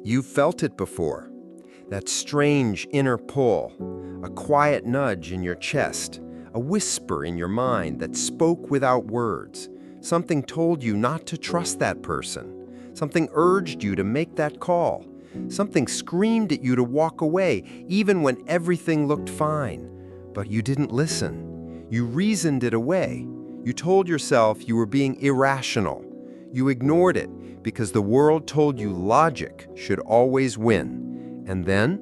You've felt it before. That strange inner pull, a quiet nudge in your chest, a whisper in your mind that spoke without words. Something told you not to trust that person. Something urged you to make that call. Something screamed at you to walk away, even when everything looked fine. But you didn't listen. You reasoned it away. You told yourself you were being irrational. You ignored it because the world told you logic should always win. And then,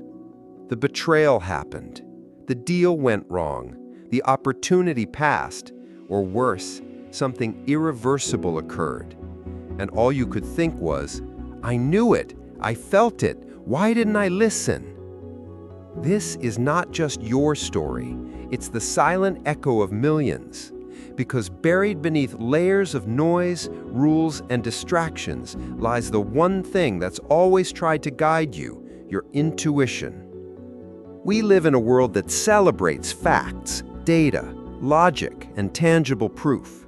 the betrayal happened. The deal went wrong. The opportunity passed. Or worse, something irreversible occurred. And all you could think was, I knew it. I felt it. Why didn't I listen? This is not just your story. It's the silent echo of millions. Because buried beneath layers of noise, rules, and distractions lies the one thing that's always tried to guide you, your intuition. We live in a world that celebrates facts, data, logic, and tangible proof.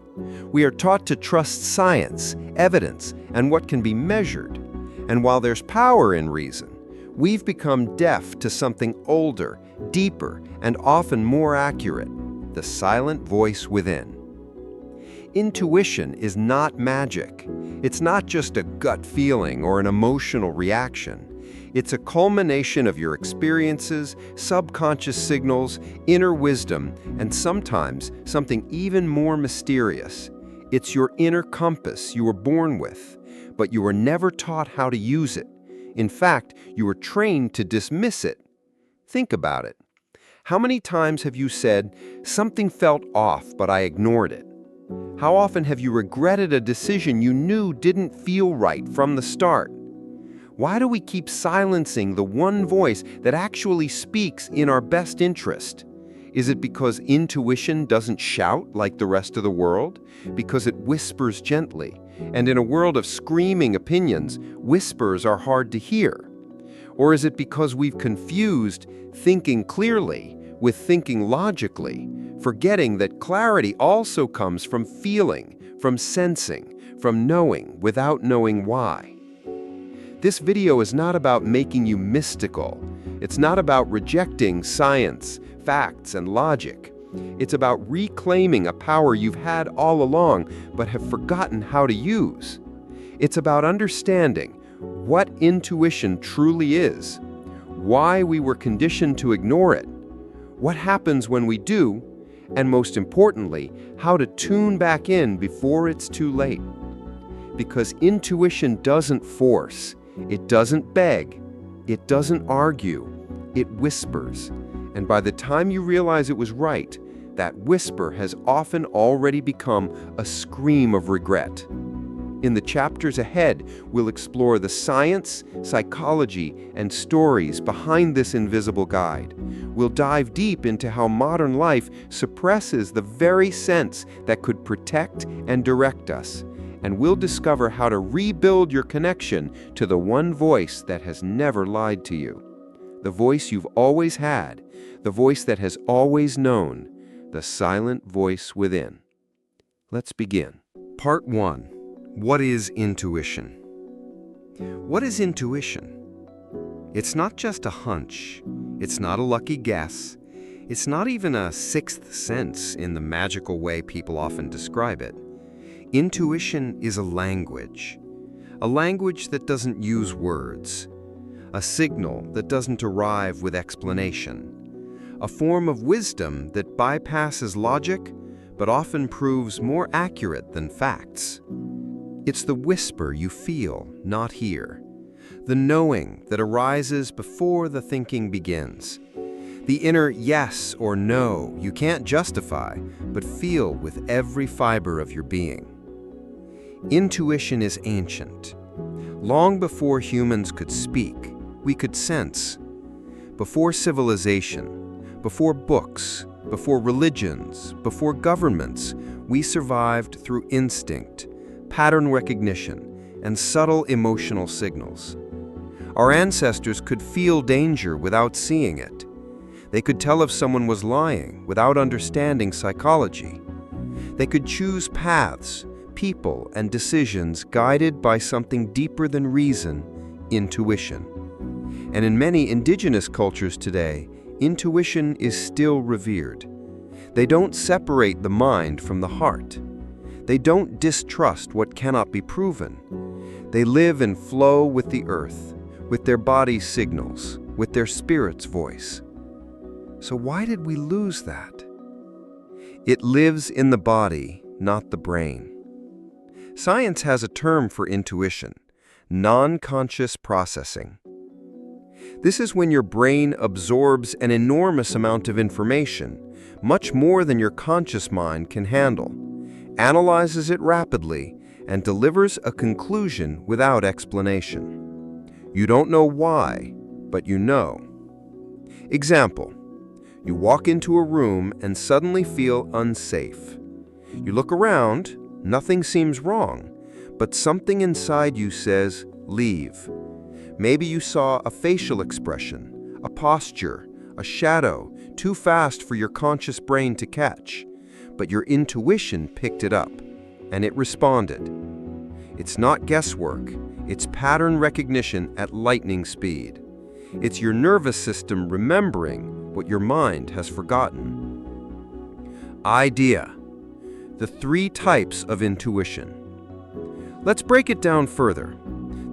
We are taught to trust science, evidence, and what can be measured. And while there's power in reason, we've become deaf to something older, deeper, and often more accurate, the silent voice within. Intuition is not magic. It's not just a gut feeling or an emotional reaction. It's a culmination of your experiences, subconscious signals, inner wisdom, and sometimes something even more mysterious. It's your inner compass you were born with, but you were never taught how to use it. In fact, you were trained to dismiss it. Think about it. How many times have you said, "Something felt off, but I ignored it"? How often have you regretted a decision you knew didn't feel right from the start? Why do we keep silencing the one voice that actually speaks in our best interest? Is it because intuition doesn't shout like the rest of the world? Because it whispers gently? And in a world of screaming opinions, whispers are hard to hear. Or is it because we've confused thinking clearly with thinking logically, forgetting that clarity also comes from feeling, from sensing, from knowing without knowing why? This video is not about making you mystical. It's not about rejecting science, facts, and logic. It's about reclaiming a power you've had all along but have forgotten how to use. It's about understanding what intuition truly is, why we were conditioned to ignore it, what happens when we do, and most importantly, how to tune back in before it's too late. Because intuition doesn't force, it doesn't beg, it doesn't argue, it whispers. And by the time you realize it was right, that whisper has often already become a scream of regret. In the chapters ahead, we'll explore the science, psychology, and stories behind this invisible guide. We'll dive deep into how modern life suppresses the very sense that could protect and direct us. And we'll discover how to rebuild your connection to the one voice that has never lied to you. The voice you've always had, the voice that has always known, the silent voice within. Let's begin. Part 1. What is intuition? What is intuition? It's not just a hunch. It's not a lucky guess. It's not even a sixth sense in the magical way people often describe it. Intuition is a language that doesn't use words, a signal that doesn't arrive with explanation, a form of wisdom that bypasses logic but often proves more accurate than facts. It's the whisper you feel, not hear, the knowing that arises before the thinking begins, the inner yes or no you can't justify but feel with every fiber of your being. Intuition is ancient. Long before humans could speak, we could sense. Before civilization, before books, before religions, before governments, we survived through instinct, pattern recognition, and subtle emotional signals. Our ancestors could feel danger without seeing it. They could tell if someone was lying without understanding psychology. They could choose paths, people, and decisions guided by something deeper than reason, intuition. And in many indigenous cultures today, intuition is still revered. They don't separate the mind from the heart. They don't distrust what cannot be proven. They live and flow with the earth, with their body's signals, with their spirit's voice. So why did we lose that? It lives in the body, not the brain. Science has a term for intuition: non-conscious processing. This is when your brain absorbs an enormous amount of information, much more than your conscious mind can handle, analyzes it rapidly, and delivers a conclusion without explanation. You don't know why, but you know. Example: you walk into a room and suddenly feel unsafe. You look around, nothing seems wrong, but something inside you says, leave. Maybe you saw a facial expression, a posture, a shadow, too fast for your conscious brain to catch, but your intuition picked it up, and it responded. It's not guesswork, it's pattern recognition at lightning speed. It's your nervous system remembering what your mind has forgotten. Idea: the 3 types of intuition. Let's break it down further.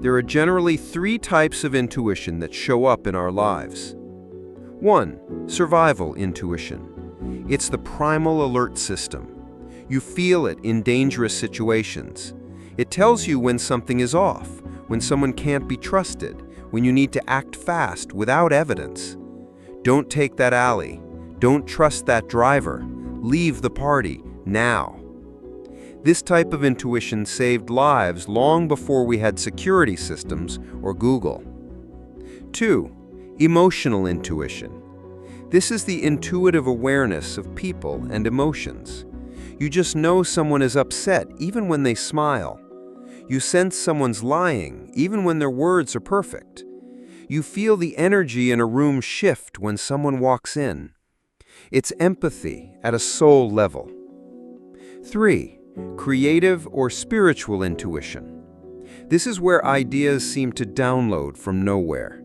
There are generally 3 types of intuition that show up in our lives. 1. Survival intuition. It's the primal alert system. You feel it in dangerous situations. It tells you when something is off, when someone can't be trusted, when you need to act fast without evidence. Don't take that alley. Don't trust that driver. Leave the party now. This type of intuition saved lives long before we had security systems or Google. 2. Emotional intuition. This is the intuitive awareness of people and emotions. You just know someone is upset even when they smile. You sense someone's lying even when their words are perfect. You feel the energy in a room shift when someone walks in. It's empathy at a soul level. 3. Creative or spiritual intuition. This is where ideas seem to download from nowhere.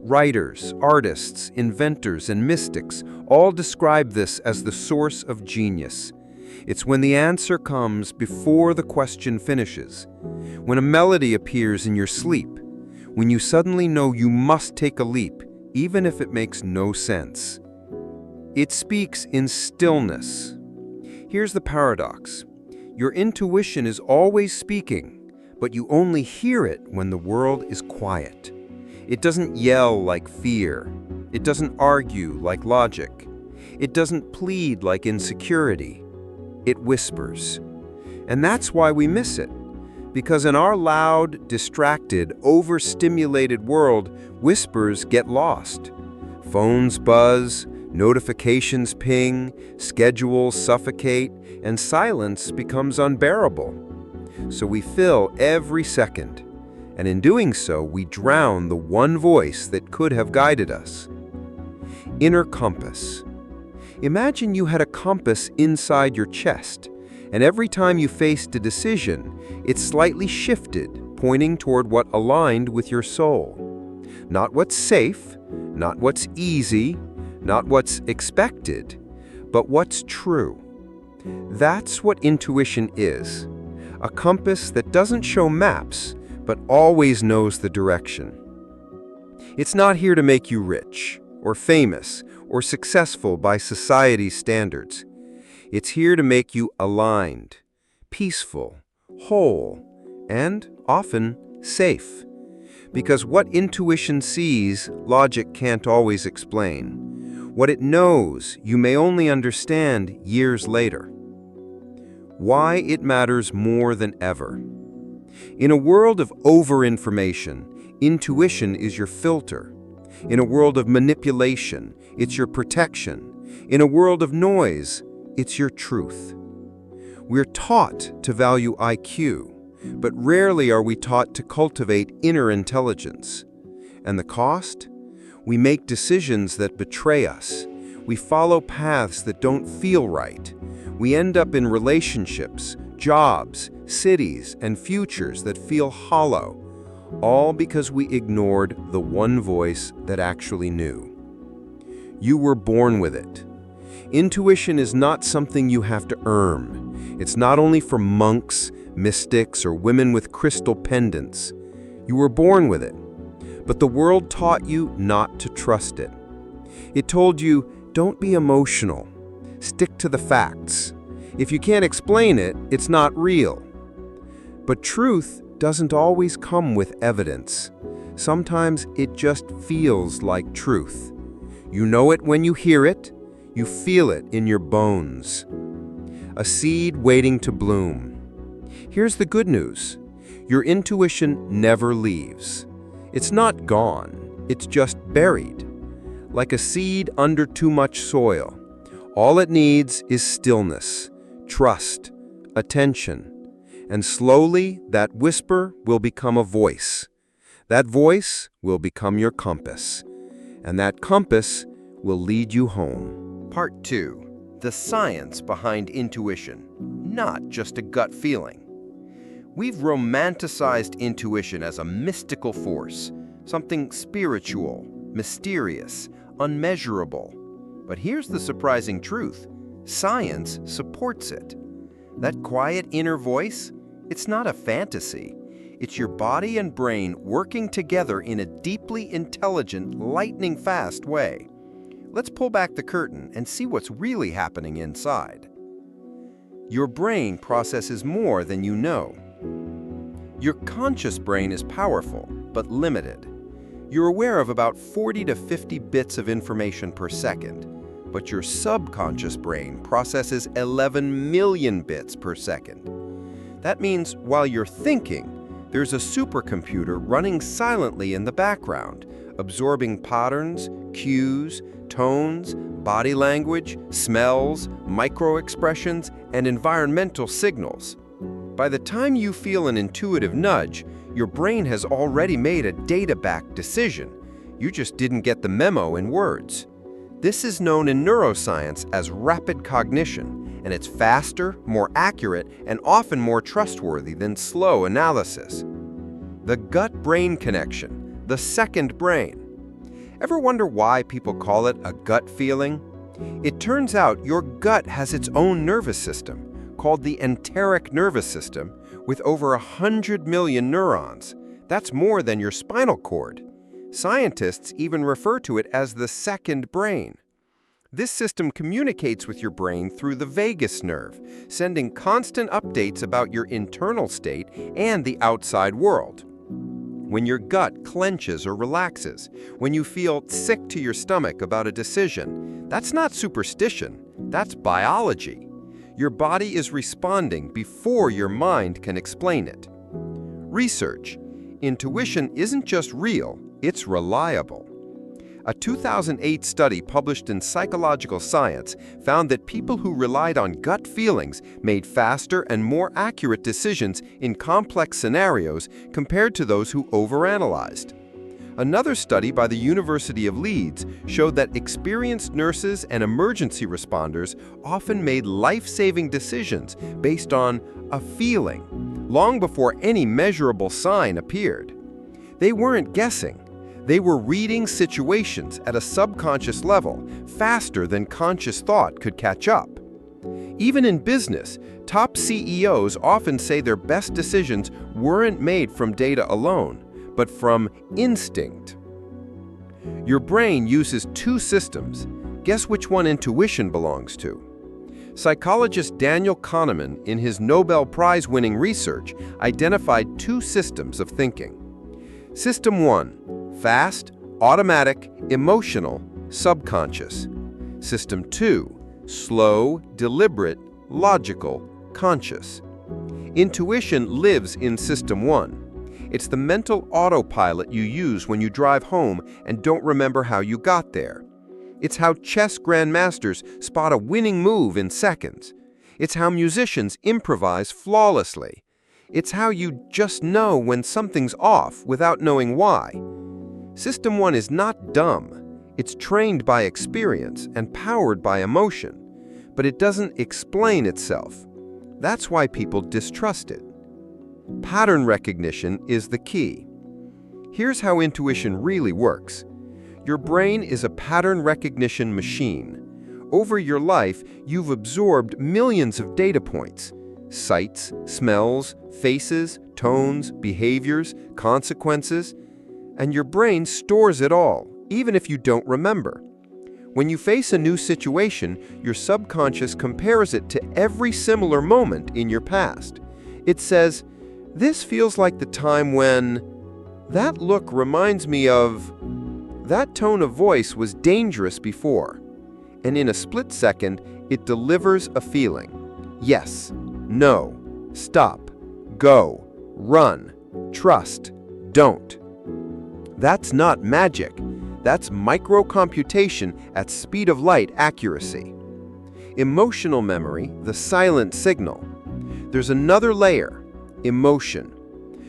Writers, artists, inventors, and mystics all describe this as the source of genius. It's when the answer comes before the question finishes, when a melody appears in your sleep, when you suddenly know you must take a leap, even if it makes no sense. It speaks in stillness. Here's the paradox. Your intuition is always speaking, but you only hear it when the world is quiet. It doesn't yell like fear. It doesn't argue like logic. It doesn't plead like insecurity. It whispers. And that's why we miss it. Because in our loud, distracted, overstimulated world, whispers get lost. Phones buzz, notifications ping, schedules suffocate, and silence becomes unbearable. So we fill every second, and in doing so, we drown the one voice that could have guided us. Inner compass. Imagine you had a compass inside your chest, and every time you faced a decision, it slightly shifted, pointing toward what aligned with your soul. Not what's safe, not what's easy, not what's expected, but what's true. That's what intuition is. A compass that doesn't show maps, but always knows the direction. It's not here to make you rich, or famous, or successful by society's standards. It's here to make you aligned, peaceful, whole, and often safe. Because what intuition sees, logic can't always explain. What it knows, you may only understand years later. Why it matters more than ever. In a world of over-information, intuition is your filter. In a world of manipulation, it's your protection. In a world of noise, it's your truth. We're taught to value IQ, but rarely are we taught to cultivate inner intelligence. And the cost? We make decisions that betray us. We follow paths that don't feel right. We end up in relationships, jobs, cities, and futures that feel hollow, all because we ignored the one voice that actually knew. You were born with it. Intuition is not something you have to earn. It's not only for monks, mystics, or women with crystal pendants. You were born with it. But the world taught you not to trust it. It told you, don't be emotional. Stick to the facts. If you can't explain it, it's not real. But truth doesn't always come with evidence. Sometimes it just feels like truth. You know it when you hear it. You feel it in your bones. A seed waiting to bloom. Here's the good news. Your intuition never leaves. It's not gone. It's just buried. Like a seed under too much soil. All it needs is stillness, trust, attention. And slowly, that whisper will become a voice. That voice will become your compass. And that compass will lead you home. Part 2. The science behind intuition, not just a gut feeling. We've romanticized intuition as a mystical force, something spiritual, mysterious, unmeasurable. But here's the surprising truth. Science supports it. That quiet inner voice, it's not a fantasy. It's your body and brain working together in a deeply intelligent, lightning-fast way. Let's pull back the curtain and see what's really happening inside. Your brain processes more than you know. Your conscious brain is powerful, but limited. You're aware of about 40 to 50 bits of information per second, but your subconscious brain processes 11 million bits per second. That means while you're thinking, there's a supercomputer running silently in the background, absorbing patterns, cues, tones, body language, smells, micro-expressions, and environmental signals. By the time you feel an intuitive nudge, your brain has already made a data-backed decision. You just didn't get the memo in words. This is known in neuroscience as rapid cognition, and it's faster, more accurate, and often more trustworthy than slow analysis. The gut-brain connection, the second brain. Ever wonder why people call it a gut feeling? It turns out your gut has its own nervous system, called the enteric nervous system, with over 100 million neurons. That's more than your spinal cord. Scientists even refer to it as the second brain. This system communicates with your brain through the vagus nerve, sending constant updates about your internal state and the outside world. When your gut clenches or relaxes, when you feel sick to your stomach about a decision, that's not superstition, that's biology. Your body is responding before your mind can explain it. Research. Intuition isn't just real, it's reliable. A 2008 study published in Psychological Science found that people who relied on gut feelings made faster and more accurate decisions in complex scenarios compared to those who overanalyzed. Another study by the University of Leeds showed that experienced nurses and emergency responders often made life-saving decisions based on a feeling, long before any measurable sign appeared. They weren't guessing. They were reading situations at a subconscious level faster than conscious thought could catch up. Even in business, top CEOs often say their best decisions weren't made from data alone, but from instinct. Your brain uses two systems. Guess which one intuition belongs to? Psychologist Daniel Kahneman, in his Nobel Prize-winning research, identified two systems of thinking. System 1, fast, automatic, emotional, subconscious. System 2, slow, deliberate, logical, conscious. Intuition lives in System 1. It's the mental autopilot you use when you drive home and don't remember how you got there. It's how chess grandmasters spot a winning move in seconds. It's how musicians improvise flawlessly. It's how you just know when something's off without knowing why. System 1 is not dumb. It's trained by experience and powered by emotion, but it doesn't explain itself. That's why people distrust it. Pattern recognition is the key. Here's how intuition really works. Your brain is a pattern recognition machine. Over your life, you've absorbed millions of data points. Sights, smells, faces, tones, behaviors, consequences. And your brain stores it all, even if you don't remember. When you face a new situation, your subconscious compares it to every similar moment in your past. It says, "This feels like the time when... That look reminds me of... That tone of voice was dangerous before." And in a split second, it delivers a feeling. Yes, no, stop, go, run, trust, don't. That's not magic. That's microcomputation at speed of light accuracy. Emotional memory, the silent signal. There's another layer, emotion.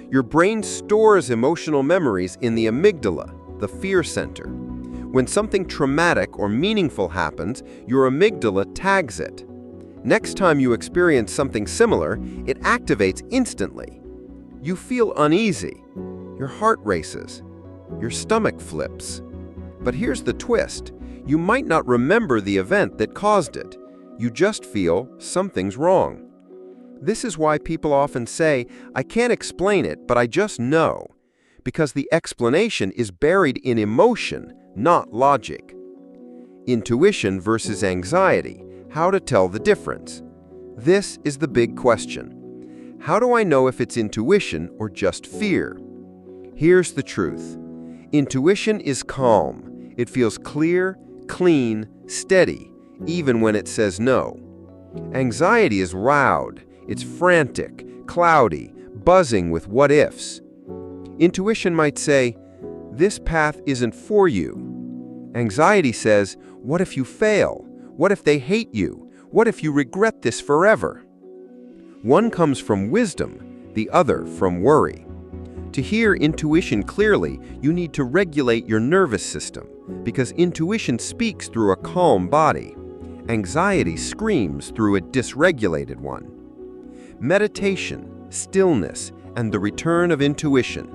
Your brain stores emotional memories in the amygdala, the fear center. When something traumatic or meaningful happens, your amygdala tags it. Next time you experience something similar, it activates instantly. You feel uneasy. Your heart races. Your stomach flips. But here's the twist. You might not remember the event that caused it. You just feel something's wrong. This is why people often say, "I can't explain it, but I just know." Because the explanation is buried in emotion, not logic. Intuition versus anxiety. How to tell the difference. This is the big question. How do I know if it's intuition or just fear? Here's the truth. Intuition is calm. It feels clear, clean, steady, even when it says no. Anxiety is loud. It's frantic, cloudy, buzzing with what-ifs. Intuition might say, "This path isn't for you." Anxiety says, "What if you fail? What if they hate you? What if you regret this forever?" One comes from wisdom, the other from worry. To hear intuition clearly, you need to regulate your nervous system, because intuition speaks through a calm body. Anxiety screams through a dysregulated one. Meditation, stillness, and the return of intuition.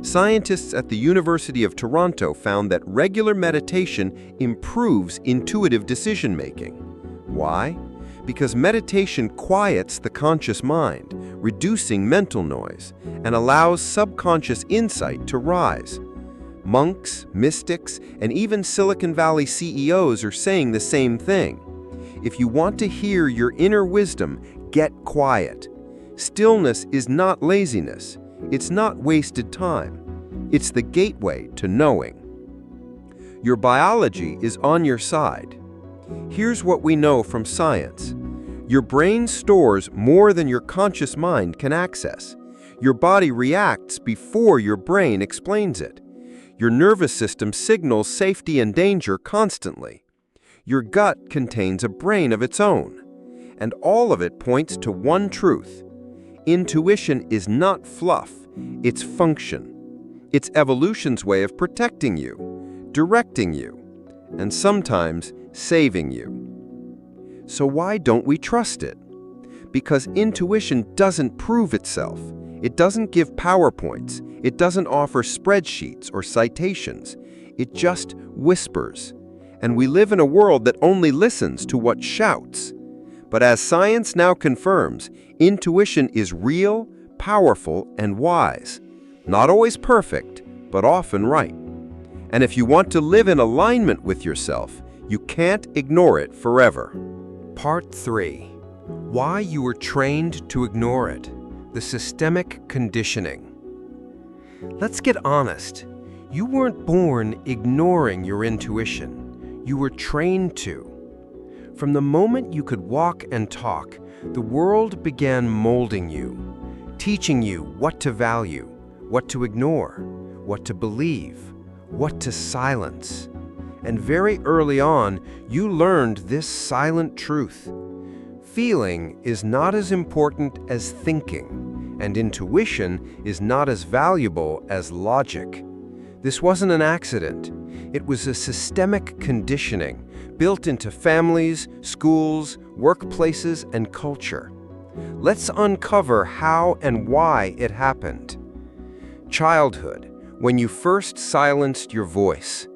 Scientists at the University of Toronto found that regular meditation improves intuitive decision-making. Why? Because meditation quiets the conscious mind, reducing mental noise, and allows subconscious insight to rise. Monks, mystics, and even Silicon Valley CEOs are saying the same thing. If you want to hear your inner wisdom, get quiet. Stillness is not laziness. It's not wasted time. It's the gateway to knowing. Your biology is on your side. Here's what we know from science. Your brain stores more than your conscious mind can access. Your body reacts before your brain explains it. Your nervous system signals safety and danger constantly. Your gut contains a brain of its own. And all of it points to one truth. Intuition is not fluff, it's function. It's evolution's way of protecting you, directing you, and sometimes saving you. So why don't we trust it? Because intuition doesn't prove itself. It doesn't give PowerPoints. It doesn't offer spreadsheets or citations. It just whispers. And we live in a world that only listens to what shouts. But as science now confirms, intuition is real, powerful, and wise. Not always perfect, but often right. And if you want to live in alignment with yourself, you can't ignore it forever. Part 3. Why you were trained to ignore it. The systemic conditioning. Let's get honest. You weren't born ignoring your intuition. You were trained to. From the moment you could walk and talk, the world began molding you, teaching you what to value, what to ignore, what to believe, what to silence. And very early on, you learned this silent truth. Feeling is not as important as thinking, and intuition is not as valuable as logic. This wasn't an accident. It was a systemic conditioning built into families, schools, workplaces, and culture. Let's uncover how and why it happened. Childhood, When you first silenced your voice.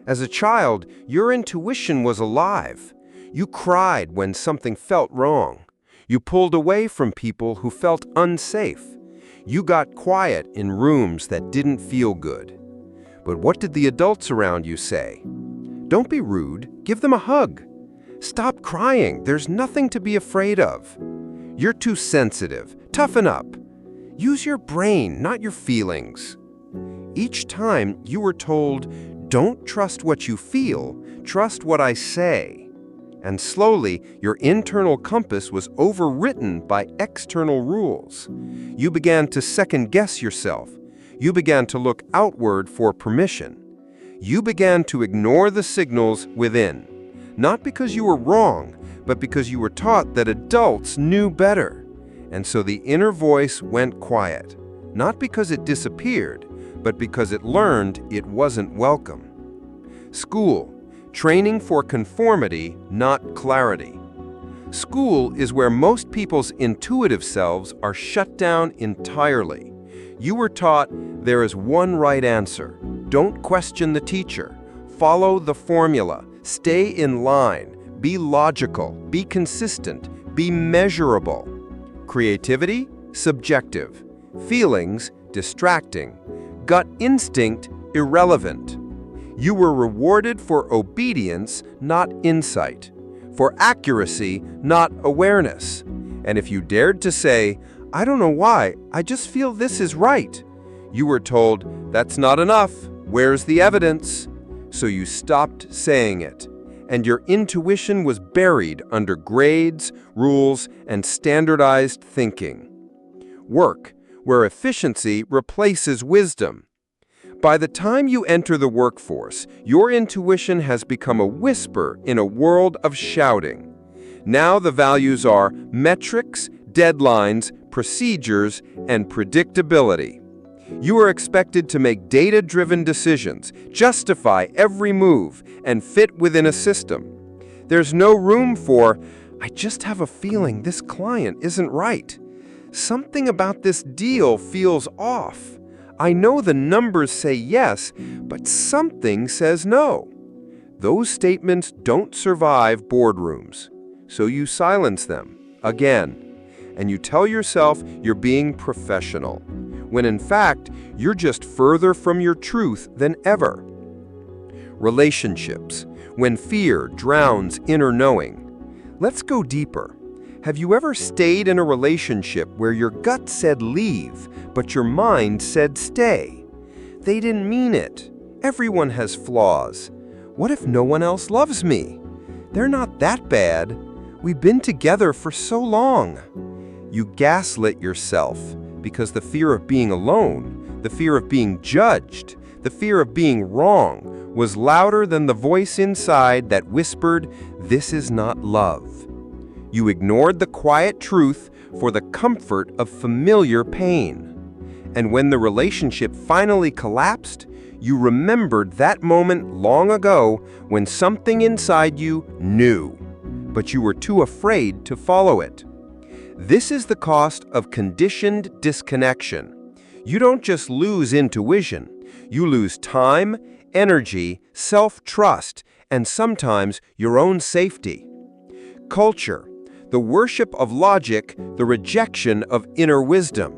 As a child, your intuition was alive. You cried when something felt wrong. You pulled away from people who felt unsafe. You got quiet in rooms that didn't feel good. But what did the adults around you say? Don't be rude, give them a hug. Stop crying, there's nothing to be afraid of. You're too sensitive, toughen up. Use your brain, not your feelings. Each time you were told, don't trust what you feel, trust what I say. And slowly, your internal compass was overwritten by external rules. You began to second-guess yourself. You began to look outward for permission. You began to ignore the signals within. Not because you were wrong, but because you were taught that adults knew better. And so the inner voice went quiet. Not because it disappeared, but because it learned it wasn't welcome. School. Training for conformity, not clarity. School is where most people's intuitive selves are shut down entirely. You were taught there is one right answer. Don't question the teacher. Follow the formula. Stay in line. Be logical. Be consistent. Be measurable. Creativity, subjective. Feelings, distracting. Gut instinct, irrelevant. You were rewarded for obedience, not insight, for accuracy, not awareness. And if you dared to say, I don't know why, I just feel this is right, you were told, that's not enough, where's the evidence? So you stopped saying it, and your intuition was buried under grades, rules, and standardized thinking. Work, where efficiency replaces wisdom. By the time you enter the workforce, your intuition has become a whisper in a world of shouting. Now the values are metrics, deadlines, procedures, and predictability. You are expected to make data-driven decisions, justify every move, and fit within a system. There's no room for, I just have a feeling this client isn't right. Something about this deal feels off. I know the numbers say yes, but something says no. Those statements don't survive boardrooms, so you silence them again, and you tell yourself you're being professional, when in fact, you're just further from your truth than ever. Relationships, when fear drowns inner knowing. Let's go deeper. Have you ever stayed in a relationship where your gut said leave, but your mind said stay? They didn't mean it. Everyone has flaws. What if no one else loves me? They're not that bad. We've been together for so long. You gaslit yourself because the fear of being alone, the fear of being judged, the fear of being wrong was louder than the voice inside that whispered, "This is not love." You ignored the quiet truth for the comfort of familiar pain. And when the relationship finally collapsed, you remembered that moment long ago when something inside you knew, but you were too afraid to follow it. This is the cost of conditioned disconnection. You don't just lose intuition, you lose time, energy, self-trust, and sometimes your own safety. Culture. The worship of logic, the rejection of inner wisdom.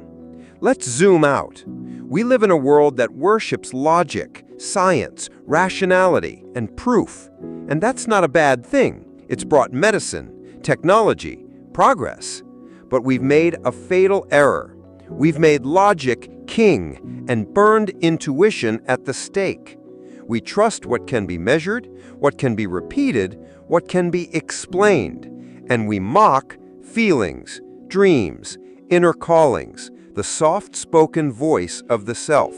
Let's zoom out. We live in a world that worships logic, science, rationality, and proof. And that's not a bad thing. It's brought medicine, technology, progress. But we've made a fatal error. We've made logic king and burned intuition at the stake. We trust what can be measured, what can be repeated, what can be explained. And we mock feelings, dreams, inner callings, the soft-spoken voice of the self.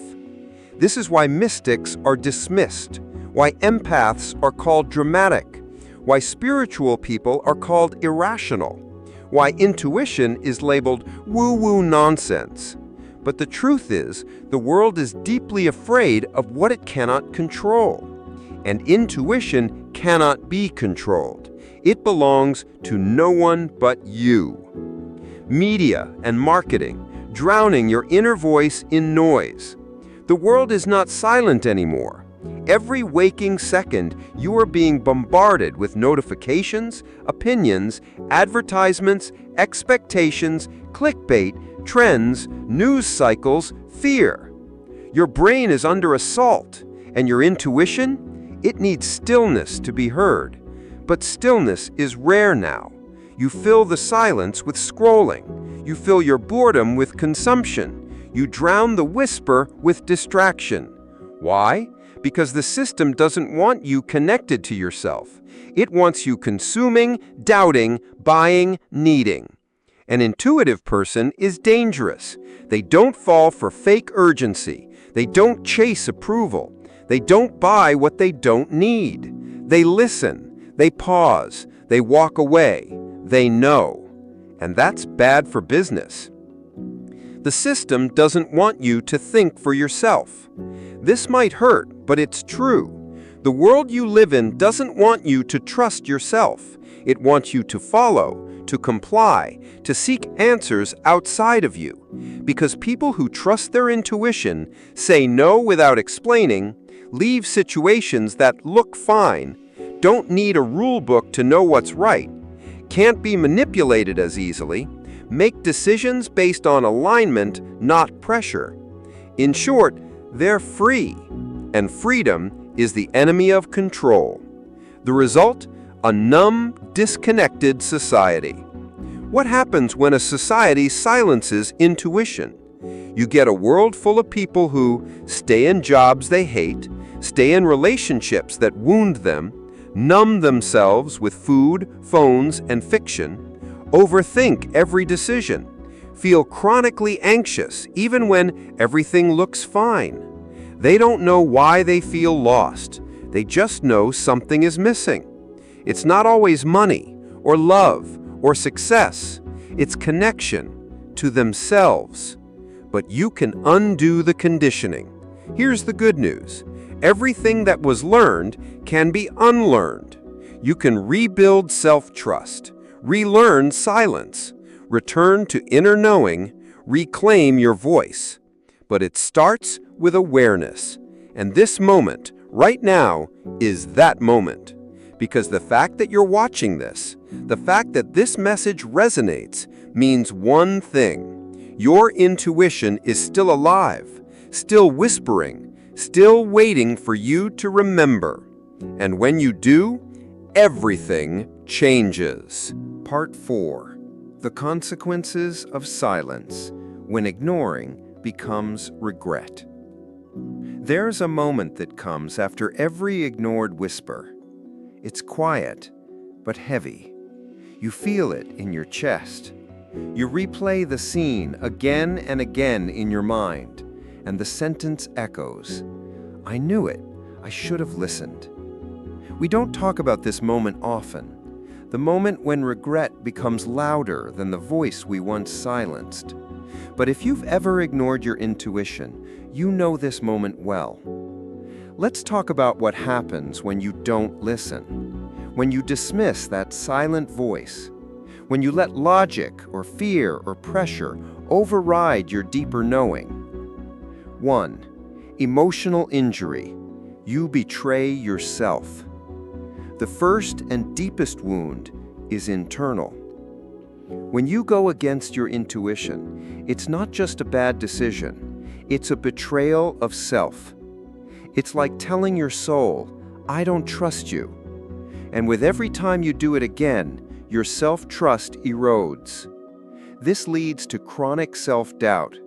This is why mystics are dismissed, why empaths are called dramatic, why spiritual people are called irrational, why intuition is labeled woo-woo nonsense. But the truth is, the world is deeply afraid of what it cannot control. And intuition cannot be controlled. It belongs to no one but you. Media and marketing, drowning your inner voice in noise. The world is not silent anymore. Every waking second, you are being bombarded with notifications, opinions, advertisements, expectations, clickbait, trends, news cycles, fear. Your brain is under assault, and your intuition, it needs stillness to be heard. But stillness is rare now. You fill the silence with scrolling. You fill your boredom with consumption. You drown the whisper with distraction. Why? Because the system doesn't want you connected to yourself. It wants you consuming, doubting, buying, needing. An intuitive person is dangerous. They don't fall for fake urgency. They don't chase approval. They don't buy what they don't need. They listen. They pause. They walk away. They know. And that's bad for business. The system doesn't want you to think for yourself. This might hurt, but it's true. The world you live in doesn't want you to trust yourself. It wants you to follow, to comply, to seek answers outside of you. Because people who trust their intuition, say no without explaining, leave situations that look fine, don't need a rule book to know what's right, can't be manipulated as easily, make decisions based on alignment, not pressure. In short, they're free, and freedom is the enemy of control. The result? A numb, disconnected society. What happens when a society silences intuition? You get a world full of people who stay in jobs they hate, stay in relationships that wound them, numb themselves with food, phones, and fiction, overthink every decision, feel chronically anxious even when everything looks fine. They don't know why they feel lost. They just know something is missing. It's not always money, or love, or success. It's connection to themselves. But you can undo the conditioning. Here's the good news. Everything that was learned can be unlearned. You can rebuild self-trust, relearn silence, return to inner knowing, reclaim your voice. But it starts with awareness. And this moment, right now, is that moment. Because the fact that you're watching this, the fact that this message resonates, means one thing. Your intuition is still alive, still whispering, still waiting for you to remember. And when you do, everything changes. Part 4. The consequences of silence, when ignoring becomes regret. There's a moment that comes after every ignored whisper. It's quiet, but heavy. You feel it in your chest. You replay the scene again and again in your mind, and the sentence echoes. I knew it. I should have listened. We don't talk about this moment often. The moment when regret becomes louder than the voice we once silenced. But if you've ever ignored your intuition, you know this moment well. Let's talk about what happens when you don't listen, when you dismiss that silent voice, when you let logic or fear or pressure override your deeper knowing. 1. Emotional injury. You betray yourself. The first and deepest wound is internal. When you go against your intuition, it's not just a bad decision, it's a betrayal of self. It's like telling your soul, I don't trust you. And with every time you do it again, your self-trust erodes. This leads to chronic self-doubt,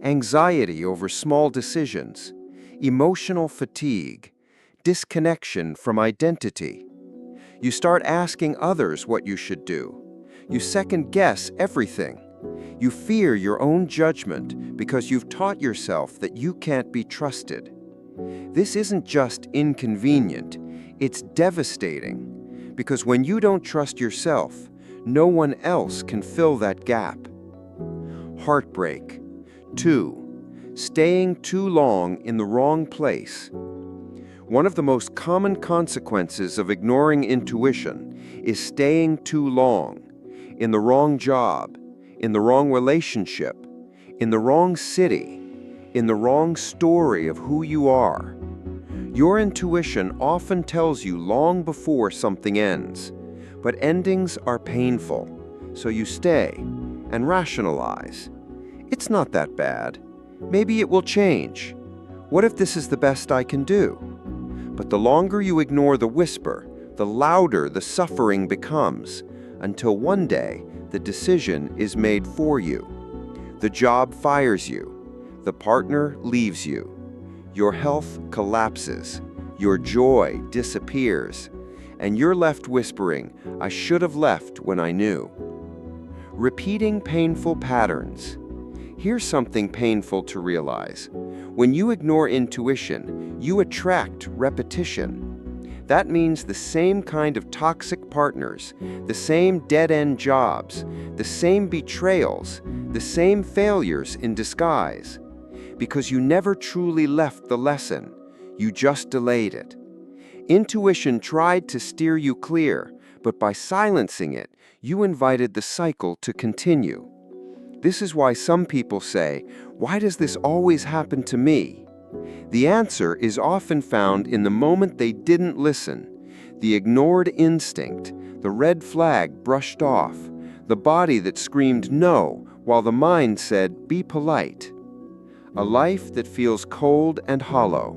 anxiety over small decisions, emotional fatigue, disconnection from identity. You start asking others what you should do. You second-guess everything. You fear your own judgment because you've taught yourself that you can't be trusted. This isn't just inconvenient, it's devastating, because when you don't trust yourself, no one else can fill that gap. Heartbreak. 2. Staying too long in the wrong place. One of the most common consequences of ignoring intuition is staying too long, in the wrong job, in the wrong relationship, in the wrong city, in the wrong story of who you are. Your intuition often tells you long before something ends, but endings are painful, so you stay and rationalize. It's not that bad. Maybe it will change. What if this is the best I can do? But the longer you ignore the whisper, the louder the suffering becomes, until one day the decision is made for you. The job fires you. The partner leaves you. Your health collapses. Your joy disappears. And you're left whispering, "I should have left when I knew." Repeating painful patterns. Here's something painful to realize. When you ignore intuition, you attract repetition. That means the same kind of toxic partners, the same dead-end jobs, the same betrayals, the same failures in disguise. Because you never truly left the lesson, you just delayed it. Intuition tried to steer you clear, but by silencing it, you invited the cycle to continue. This is why some people say, "Why does this always happen to me?" The answer is often found in the moment they didn't listen, the ignored instinct, the red flag brushed off, the body that screamed no while the mind said, "Be polite." A life that feels cold and hollow.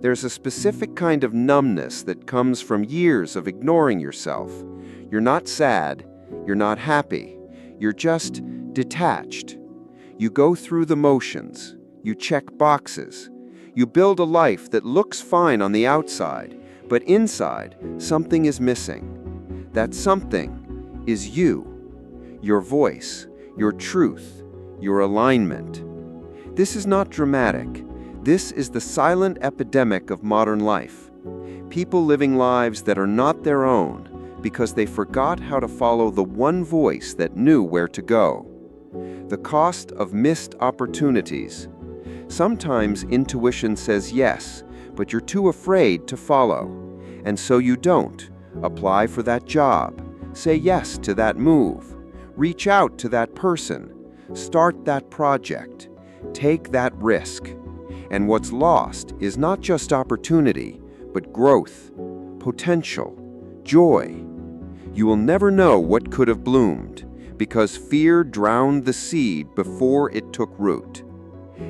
There's a specific kind of numbness that comes from years of ignoring yourself. You're not sad, you're not happy, you're just detached. You go through the motions, you check boxes, you build a life that looks fine on the outside, but inside, something is missing. That something is you, your voice, your truth, your alignment. This is not dramatic. This is the silent epidemic of modern life. People living lives that are not their own because they forgot how to follow the one voice that knew where to go. The cost of missed opportunities. Sometimes intuition says yes, but you're too afraid to follow. And so you don't. Apply for that job. Say yes to that move. Reach out to that person. Start that project. Take that risk. And what's lost is not just opportunity, but growth, potential, joy. You will never know what could have bloomed, because fear drowned the seed before it took root.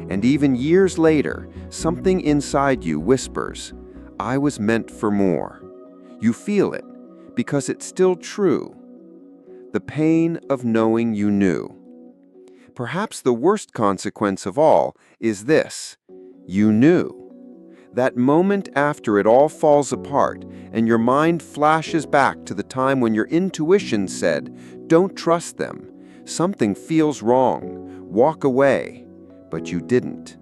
And even years later, something inside you whispers, "I was meant for more." You feel it, because it's still true. The pain of knowing you knew. Perhaps the worst consequence of all is this: you knew. That moment after it all falls apart and your mind flashes back to the time when your intuition said, "Don't trust them. Something feels wrong. Walk away." But you didn't.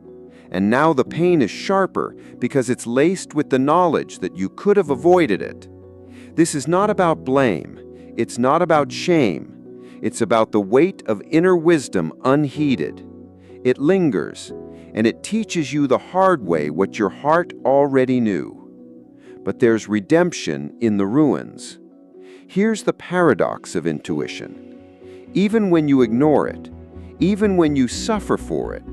And now the pain is sharper because it's laced with the knowledge that you could have avoided it. This is not about blame. It's not about shame. It's about the weight of inner wisdom unheeded. It lingers, and it teaches you the hard way what your heart already knew. But there's redemption in the ruins. Here's the paradox of intuition. Even when you ignore it, even when you suffer for it,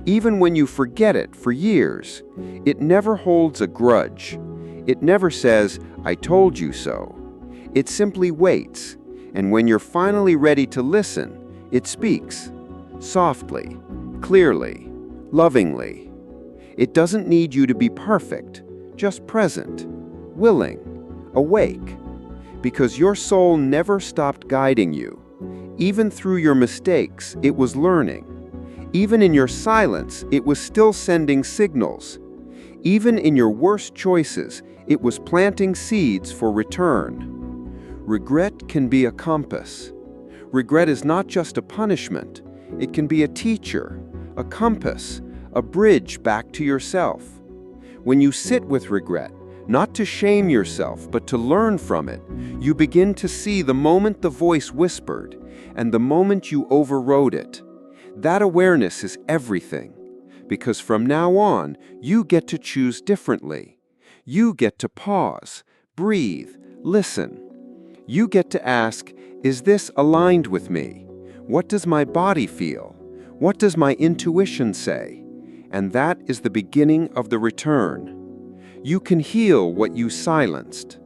even when you forget it for years, it never holds a grudge. It never says, "I told you so." It simply waits, and when you're finally ready to listen, it speaks, softly, clearly, lovingly. It doesn't need you to be perfect, just present, willing, awake, because your soul never stopped guiding you. Even through your mistakes, it was learning. Even in your silence, it was still sending signals. Even in your worst choices, it was planting seeds for return. Regret can be a compass. Regret is not just a punishment. It can be a teacher, a compass, a bridge back to yourself. When you sit with regret, not to shame yourself, but to learn from it, you begin to see the moment the voice whispered and the moment you overrode it. That awareness is everything, because from now on, you get to choose differently. You get to pause, breathe, listen. You get to ask, is this aligned with me? What does my body feel? What does my intuition say? and that is the beginning of the return. You can heal what you silenced.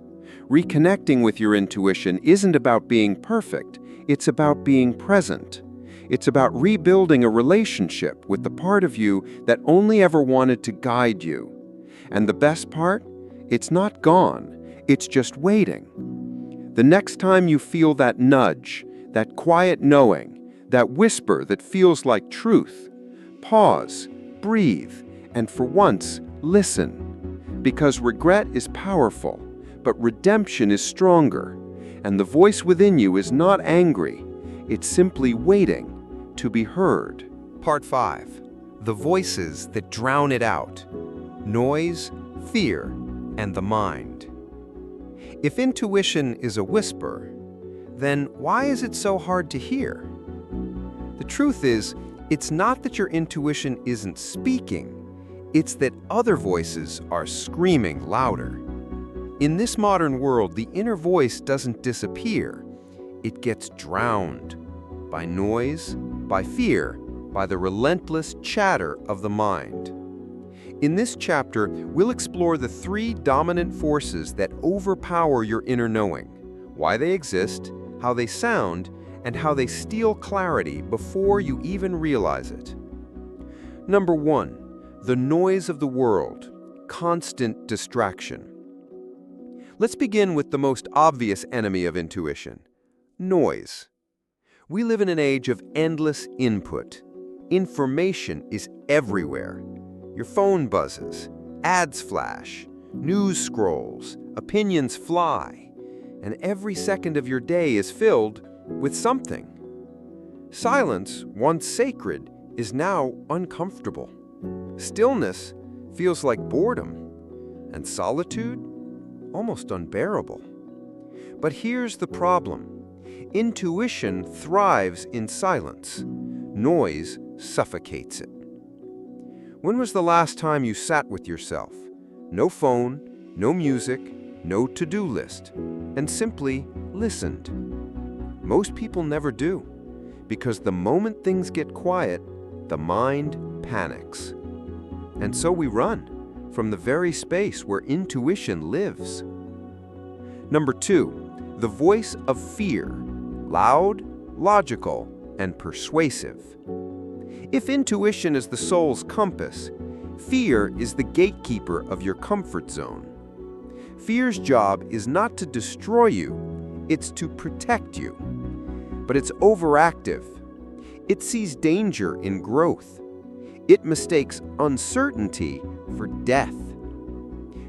Reconnecting with your intuition isn't about being perfect, it's about being present. It's about rebuilding a relationship with the part of you that only ever wanted to guide you. And the best part? It's not gone, it's just waiting. The next time you feel that nudge, that quiet knowing, that whisper that feels like truth, pause, breathe, and for once, listen. Because regret is powerful, but redemption is stronger, and the voice within you is not angry, it's simply waiting to be heard. Part 5. The voices that drown it out. Noise, fear, and the mind. If intuition is a whisper, then why is it so hard to hear? The truth is, it's not that your intuition isn't speaking, it's that other voices are screaming louder. In this modern world, the inner voice doesn't disappear. It gets drowned by noise, by fear, by the relentless chatter of the mind. In this chapter, we'll explore the 3 dominant forces that overpower your inner knowing, why they exist, how they sound, and how they steal clarity before you even realize it. Number 1, the noise of the world, constant distraction. Let's begin with the most obvious enemy of intuition, noise. We live in an age of endless input. Information is everywhere. Your phone buzzes, ads flash, news scrolls, opinions fly, and every second of your day is filled with something. Silence, once sacred, is now uncomfortable. Stillness feels like boredom, and solitude, almost unbearable. But here's the problem. Intuition thrives in silence. Noise suffocates it. When was the last time you sat with yourself? No phone, no music, no to-do list, and simply listened. Most people never do, because the moment things get quiet, the mind panics. And so we run from the very space where intuition lives. Number 2, the voice of fear, loud, logical, and persuasive. If intuition is the soul's compass, fear is the gatekeeper of your comfort zone. Fear's job is not to destroy you, it's to protect you. But it's overactive. It sees danger in growth. It mistakes uncertainty for death.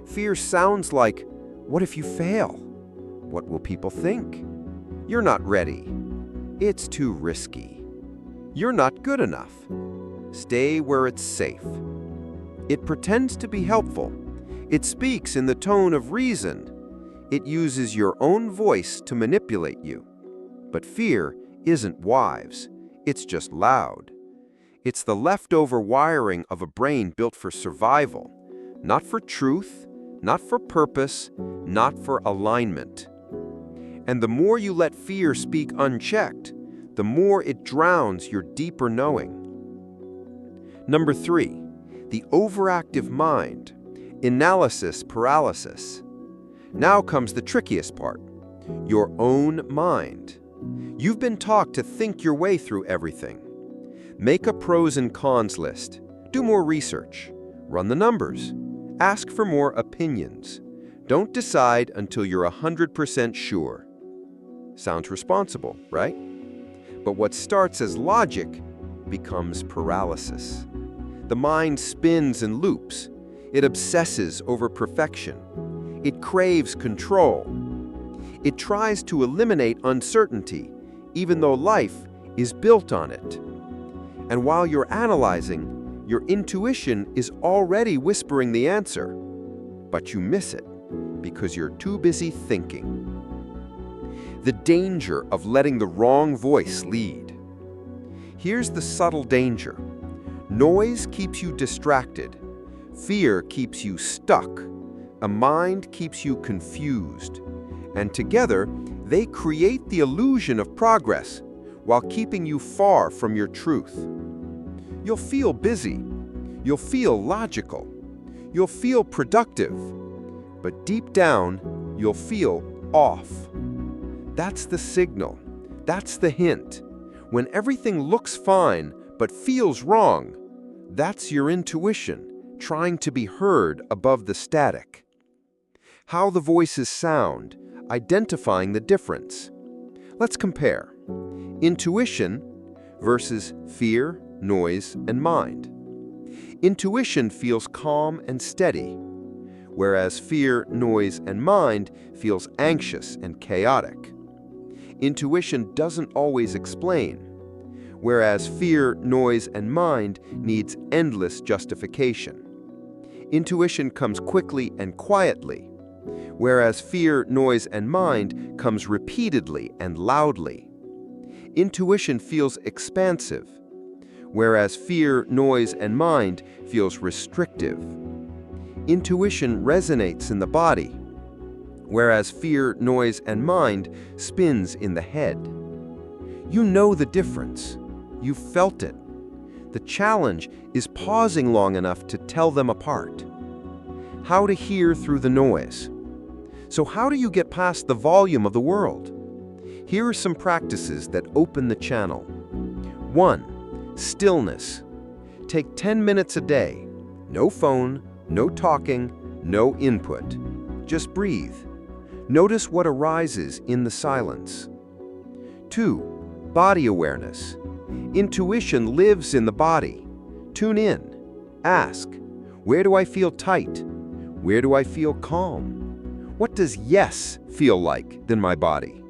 Fear sounds like, what if you fail? What will people think? You're not ready. It's too risky. You're not good enough. Stay where it's safe. It pretends to be helpful. It speaks in the tone of reason. It uses your own voice to manipulate you. But fear isn't wise. It's just loud. It's the leftover wiring of a brain built for survival, not for truth, not for purpose, not for alignment. And the more you let fear speak unchecked, the more it drowns your deeper knowing. Number 3, the overactive mind, analysis paralysis. Now comes the trickiest part, your own mind. You've been taught to think your way through everything. Make a pros and cons list. Do more research. Run the numbers. Ask for more opinions. Don't decide until you're 100% sure. Sounds responsible, right? But what starts as logic becomes paralysis. The mind spins and loops. It obsesses over perfection. It craves control. It tries to eliminate uncertainty, even though life is built on it. And while you're analyzing, your intuition is already whispering the answer, but you miss it because you're too busy thinking. The danger of letting the wrong voice lead. Here's the subtle danger. Noise keeps you distracted. Fear keeps you stuck. A mind keeps you confused. And together, they create the illusion of progress while keeping you far from your truth. You'll feel busy. You'll feel logical. You'll feel productive. But deep down, you'll feel off. That's the signal. That's the hint. When everything looks fine but feels wrong, that's your intuition trying to be heard above the static. How the voices sound, identifying the difference. Let's compare. Intuition versus fear, noise, and mind. Intuition feels calm and steady, whereas fear, noise, and mind feels anxious and chaotic. Intuition doesn't always explain, whereas fear, noise, and mind needs endless justification. Intuition comes quickly and quietly, whereas fear, noise, and mind comes repeatedly and loudly. Intuition feels expansive, whereas fear, noise, and mind feels restrictive. Intuition resonates in the body, whereas fear, noise, and mind spins in the head. You know the difference. You've felt it. The challenge is pausing long enough to tell them apart. How to hear through the noise. So how do you get past the volume of the world? Here are some practices that open the channel. 1. Stillness. Take 10 minutes a day. No phone, no talking, no input. Just breathe. Notice what arises in the silence. 2. Body awareness. Intuition lives in the body. Tune in. Ask, where do I feel tight? Where do I feel calm? What does yes feel like in my body?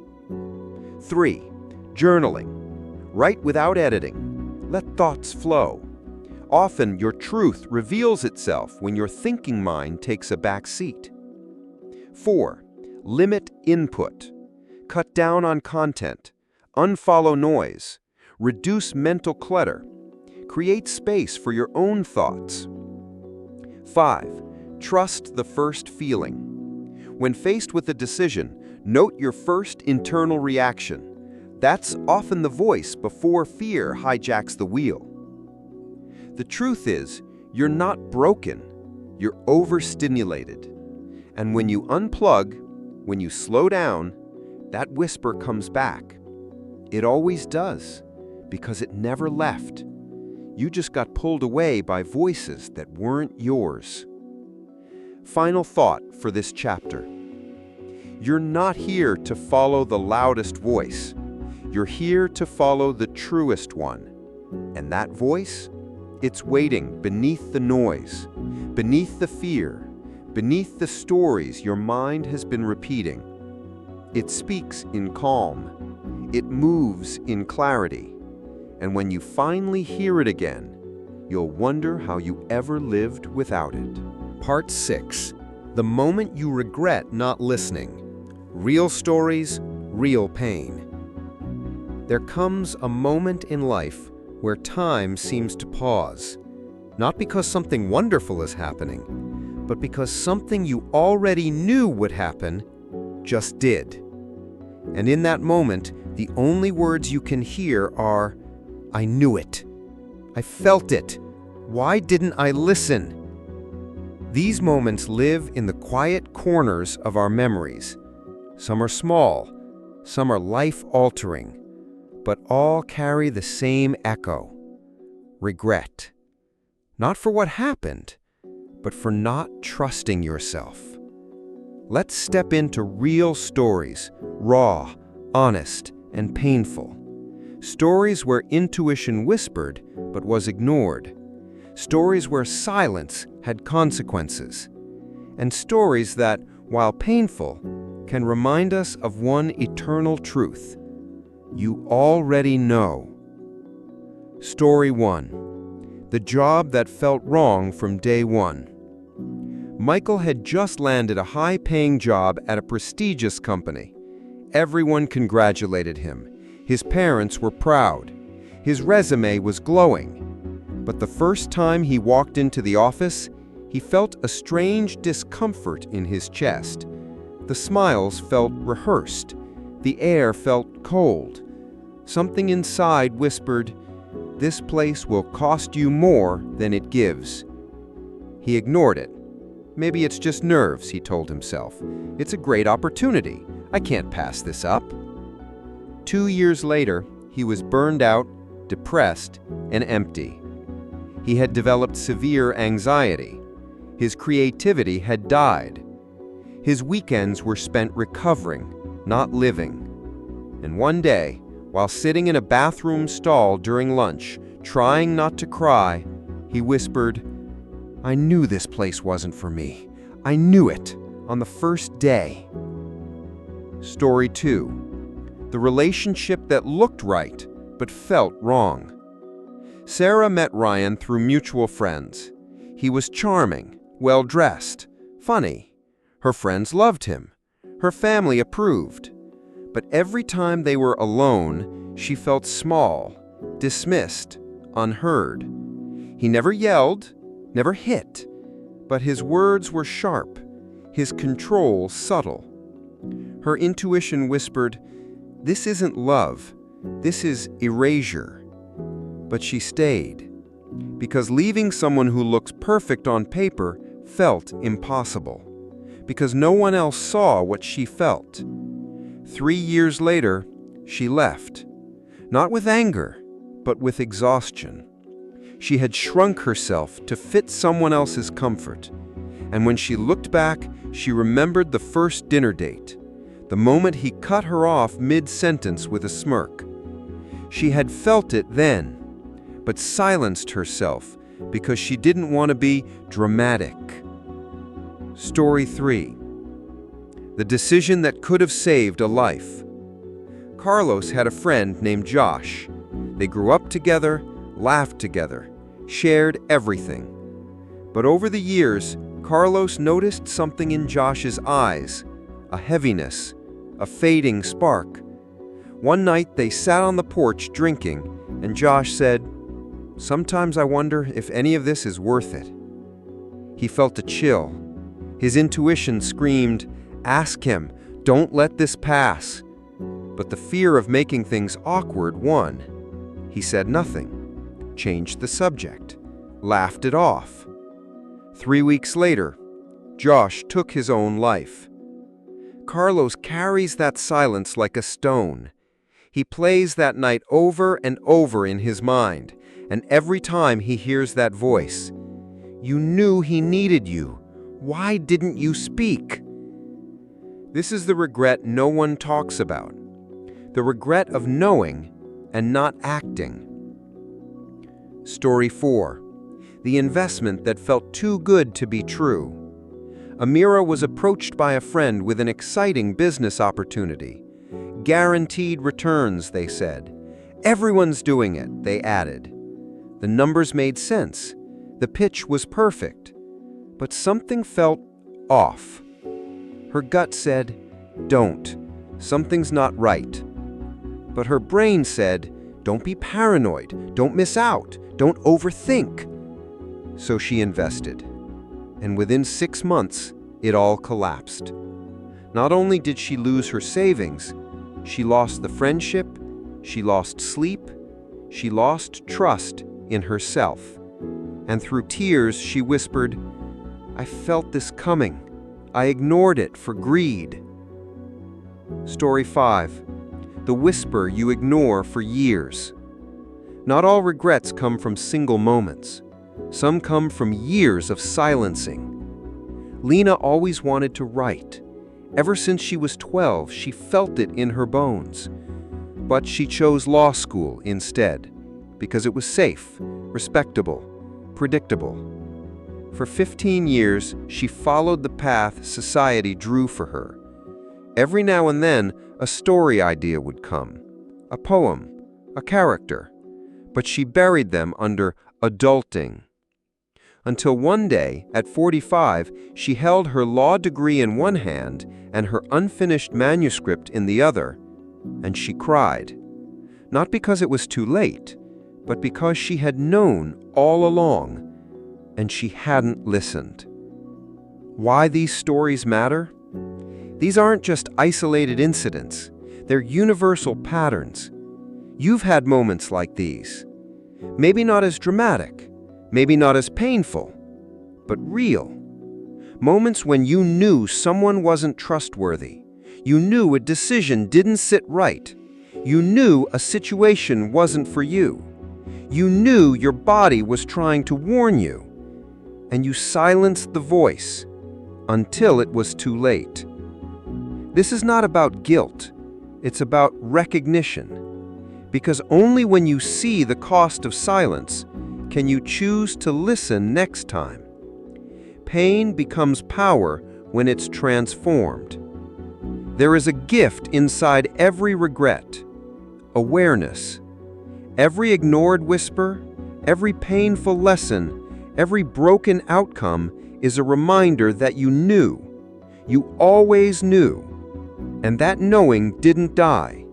3. Journaling. Write without editing. Let thoughts flow. Often your truth reveals itself when your thinking mind takes a back seat. 4. Limit input. Cut down on content. Unfollow noise. Reduce mental clutter. Create space for your own thoughts. 5. Trust the first feeling. When faced with a decision, note your first internal reaction. That's often the voice before fear hijacks the wheel. The truth is, you're not broken. You're overstimulated. And when you unplug, when you slow down, that whisper comes back. It always does, because it never left. You just got pulled away by voices that weren't yours. Final thought for this chapter. You're not here to follow the loudest voice. You're here to follow the truest one. And that voice? It's waiting beneath the noise, beneath the fear, beneath the stories your mind has been repeating. It speaks in calm. It moves in clarity. And when you finally hear it again, you'll wonder how you ever lived without it. Part 6. The moment you regret not listening. Real stories, real pain. There comes a moment in life where time seems to pause, not because something wonderful is happening, but because something you already knew would happen just did. And in that moment, the only words you can hear are, "I knew it. I felt it. Why didn't I listen?" These moments live in the quiet corners of our memories. Some are small, some are life-altering, but all carry the same echo: regret. Not for what happened, but for not trusting yourself. Let's step into real stories, raw, honest, and painful. Stories where intuition whispered but was ignored. Stories where silence had consequences. And stories that, while painful, can remind us of one eternal truth. You already know. Story 1. The job that felt wrong from day one. Michael had just landed a high-paying job at a prestigious company. Everyone congratulated him. His parents were proud. His resume was glowing. But the first time he walked into the office, he felt a strange discomfort in his chest. The smiles felt rehearsed. The air felt cold. Something inside whispered, This place will cost you more than it gives." He ignored it. "Maybe it's just nerves," he told himself. "It's a great opportunity. I can't pass this up." 2 years later, he was burned out, depressed, and empty. He had developed severe anxiety. His creativity had died. His weekends were spent recovering, not living. And one day, while sitting in a bathroom stall during lunch, trying not to cry, he whispered, "I knew this place wasn't for me. I knew it on the first day." Story 2. The relationship that looked right but felt wrong. Sarah met Ryan through mutual friends. He was charming, well-dressed, funny. Her friends loved him. Her family approved. But every time they were alone, she felt small, dismissed, unheard. He never yelled, never hit, but his words were sharp, his control subtle. Her intuition whispered, "This isn't love, this is erasure." But she stayed, because leaving someone who looks perfect on paper felt impossible, because no one else saw what she felt. 3 years later, she left, not with anger, but with exhaustion. She had shrunk herself to fit someone else's comfort, and when she looked back, she remembered the first dinner date, the moment he cut her off mid-sentence with a smirk. She had felt it then, but silenced herself because she didn't want to be dramatic. Story 3. The decision that could have saved a life. Carlos had a friend named Josh. They grew up together, laughed together, shared everything. But over the years, Carlos noticed something in Josh's eyes, a heaviness, a fading spark. One night they sat on the porch drinking, and Josh said, "Sometimes I wonder if any of this is worth it." He felt a chill. His intuition screamed, "Ask him, don't let this pass." But the fear of making things awkward won. He said nothing, changed the subject, laughed it off. 3 weeks later, Josh took his own life. Carlos carries that silence like a stone. He plays that night over and over in his mind, and every time he hears that voice, "You knew he needed you. Why didn't you speak?" This is the regret no one talks about. The regret of knowing and not acting. Story 4. The investment that felt too good to be true. Amira was approached by a friend with an exciting business opportunity. Guaranteed returns, they said. Everyone's doing it, they added. The numbers made sense. The pitch was perfect. But something felt off. Her gut said, "Don't. Something's not right." But her brain said, "Don't be paranoid. Don't miss out. Don't overthink." So she invested. And within 6 months, it all collapsed. Not only did she lose her savings, she lost the friendship, she lost sleep, she lost trust in herself. And through tears, she whispered, "I felt this coming. I ignored it for greed." Story 5. The whisper you ignore for years. Not all regrets come from single moments. Some come from years of silencing. Lena always wanted to write. Ever since she was 12, she felt it in her bones. But she chose law school instead, because it was safe, respectable, predictable. For 15 years, she followed the path society drew for her. Every now and then, a story idea would come, a poem, a character, but she buried them under adulting. Until one day, at 45, she held her law degree in one hand and her unfinished manuscript in the other, and she cried. Not because it was too late, but because she had known all along, and she hadn't listened. Why these stories matter? These aren't just isolated incidents. They're universal patterns. You've had moments like these. Maybe not as dramatic, maybe not as painful, but real. Moments when you knew someone wasn't trustworthy. You knew a decision didn't sit right. You knew a situation wasn't for you. You knew your body was trying to warn you. And you silenced the voice until it was too late. This is not about guilt. It's about recognition. Because only when you see the cost of silence can you choose to listen next time. Pain becomes power when it's transformed. There is a gift inside every regret, awareness. Every ignored whisper, every painful lesson, every broken outcome is a reminder that you knew. You always knew. And that knowing didn't die.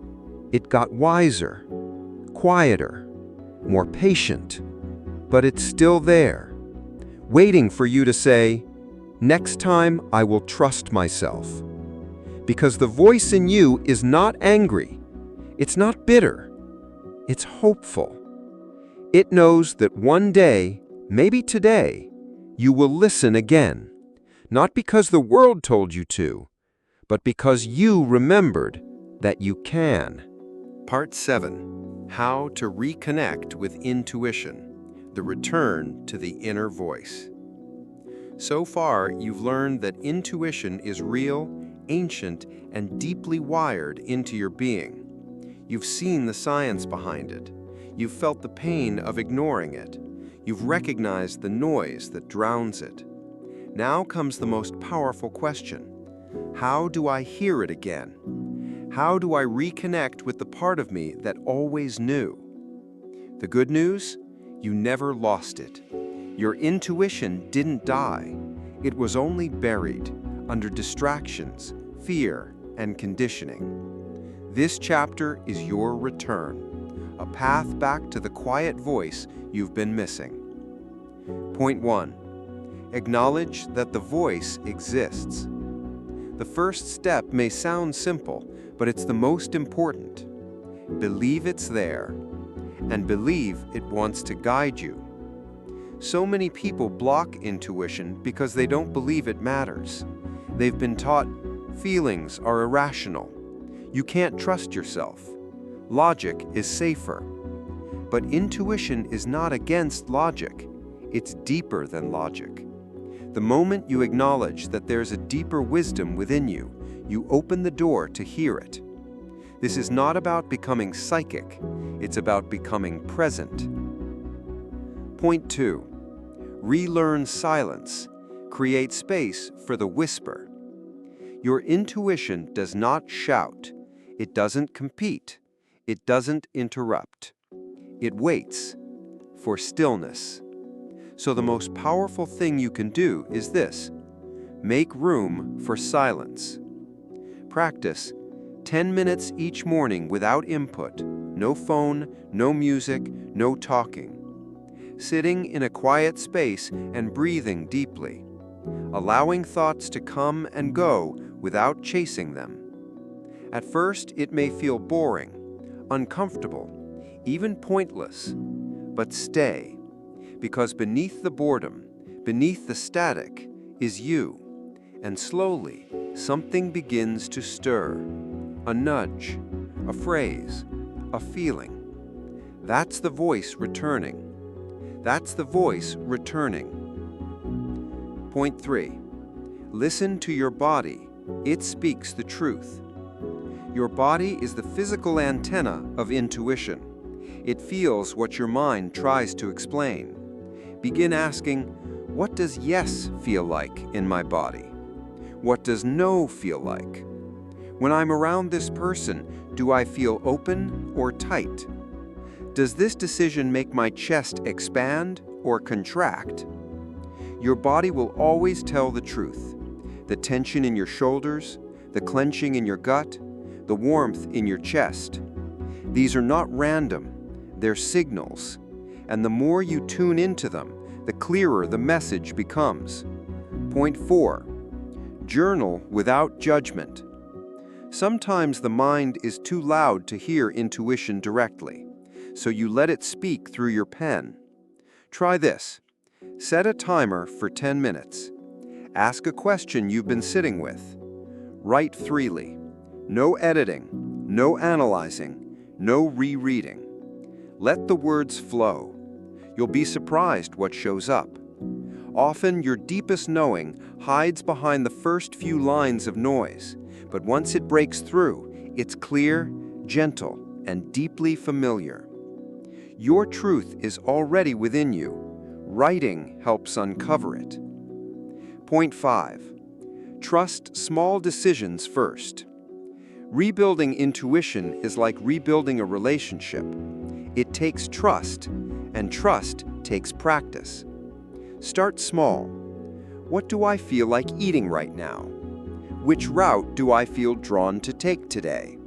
It got wiser, quieter, more patient. But it's still there, waiting for you to say, "Next time I will trust myself." Because the voice in you is not angry. It's not bitter. It's hopeful. It knows that one day, maybe today, you will listen again. Not because the world told you to, but because you remembered that you can. Part 7. How to reconnect with intuition. The return to the inner voice. So far, you've learned that intuition is real, ancient, and deeply wired into your being. You've seen the science behind it. You've felt the pain of ignoring it. You've recognized the noise that drowns it. Now comes the most powerful question. How do I hear it again? How do I reconnect with the part of me that always knew? The good news? You never lost it. Your intuition didn't die. It was only buried under distractions, fear, and conditioning. This chapter is your return, a path back to the quiet voice you've been missing. Point 1. Acknowledge that the voice exists. The first step may sound simple, but it's the most important. Believe it's there, and believe it wants to guide you. So many people block intuition because they don't believe it matters. They've been taught feelings are irrational. You can't trust yourself. Logic is safer. But intuition is not against logic. It's deeper than logic. The moment you acknowledge that there's a deeper wisdom within you, you open the door to hear it. This is not about becoming psychic. It's about becoming present. Point 2. Relearn silence. Create space for the whisper. Your intuition does not shout. It doesn't compete. It doesn't interrupt. It waits for stillness. So the most powerful thing you can do is this: make room for silence. Practice 10 minutes each morning without input, no phone, no music, no talking. Sitting in a quiet space and breathing deeply, allowing thoughts to come and go without chasing them. At first, it may feel boring, uncomfortable, even pointless, but stay, because beneath the boredom, beneath the static, is you, and slowly, something begins to stir. A nudge, a phrase, a feeling. That's the voice returning. That's the voice returning. Point 3. Listen to your body. It speaks the truth. Your body is the physical antenna of intuition. It feels what your mind tries to explain. Begin asking, what does yes feel like in my body? What does no feel like? When I'm around this person, do I feel open or tight? Does this decision make my chest expand or contract? Your body will always tell the truth. The tension in your shoulders, the clenching in your gut, the warmth in your chest. These are not random, they're signals. And the more you tune into them, the clearer the message becomes. Point 4. Journal without judgment. Sometimes the mind is too loud to hear intuition directly. so you let it speak through your pen. Try this. Set a timer for 10 minutes. Ask a question you've been sitting with. Write freely. No editing, no analyzing, no rereading. Let the words flow. You'll be surprised what shows up. Often your deepest knowing hides behind the first few lines of noise, but once it breaks through, it's clear, gentle, and deeply familiar. Your truth is already within you. Writing helps uncover it. Point 5. Trust small decisions first. Rebuilding intuition is like rebuilding a relationship. It takes trust, and trust takes practice. Start small. What do I feel like eating right now? Which route do I feel drawn to take today?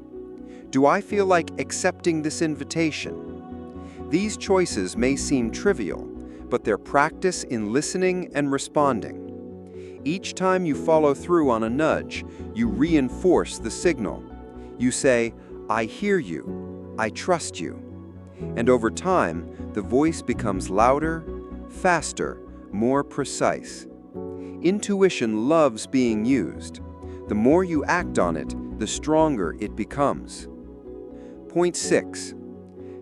Do I feel like accepting this invitation? These choices may seem trivial, but they're practice in listening and responding. Each time you follow through on a nudge, you reinforce the signal. You say, "I hear you, I trust you." And over time, the voice becomes louder, faster, more precise. Intuition loves being used. The more you act on it, the stronger it becomes. Point 6.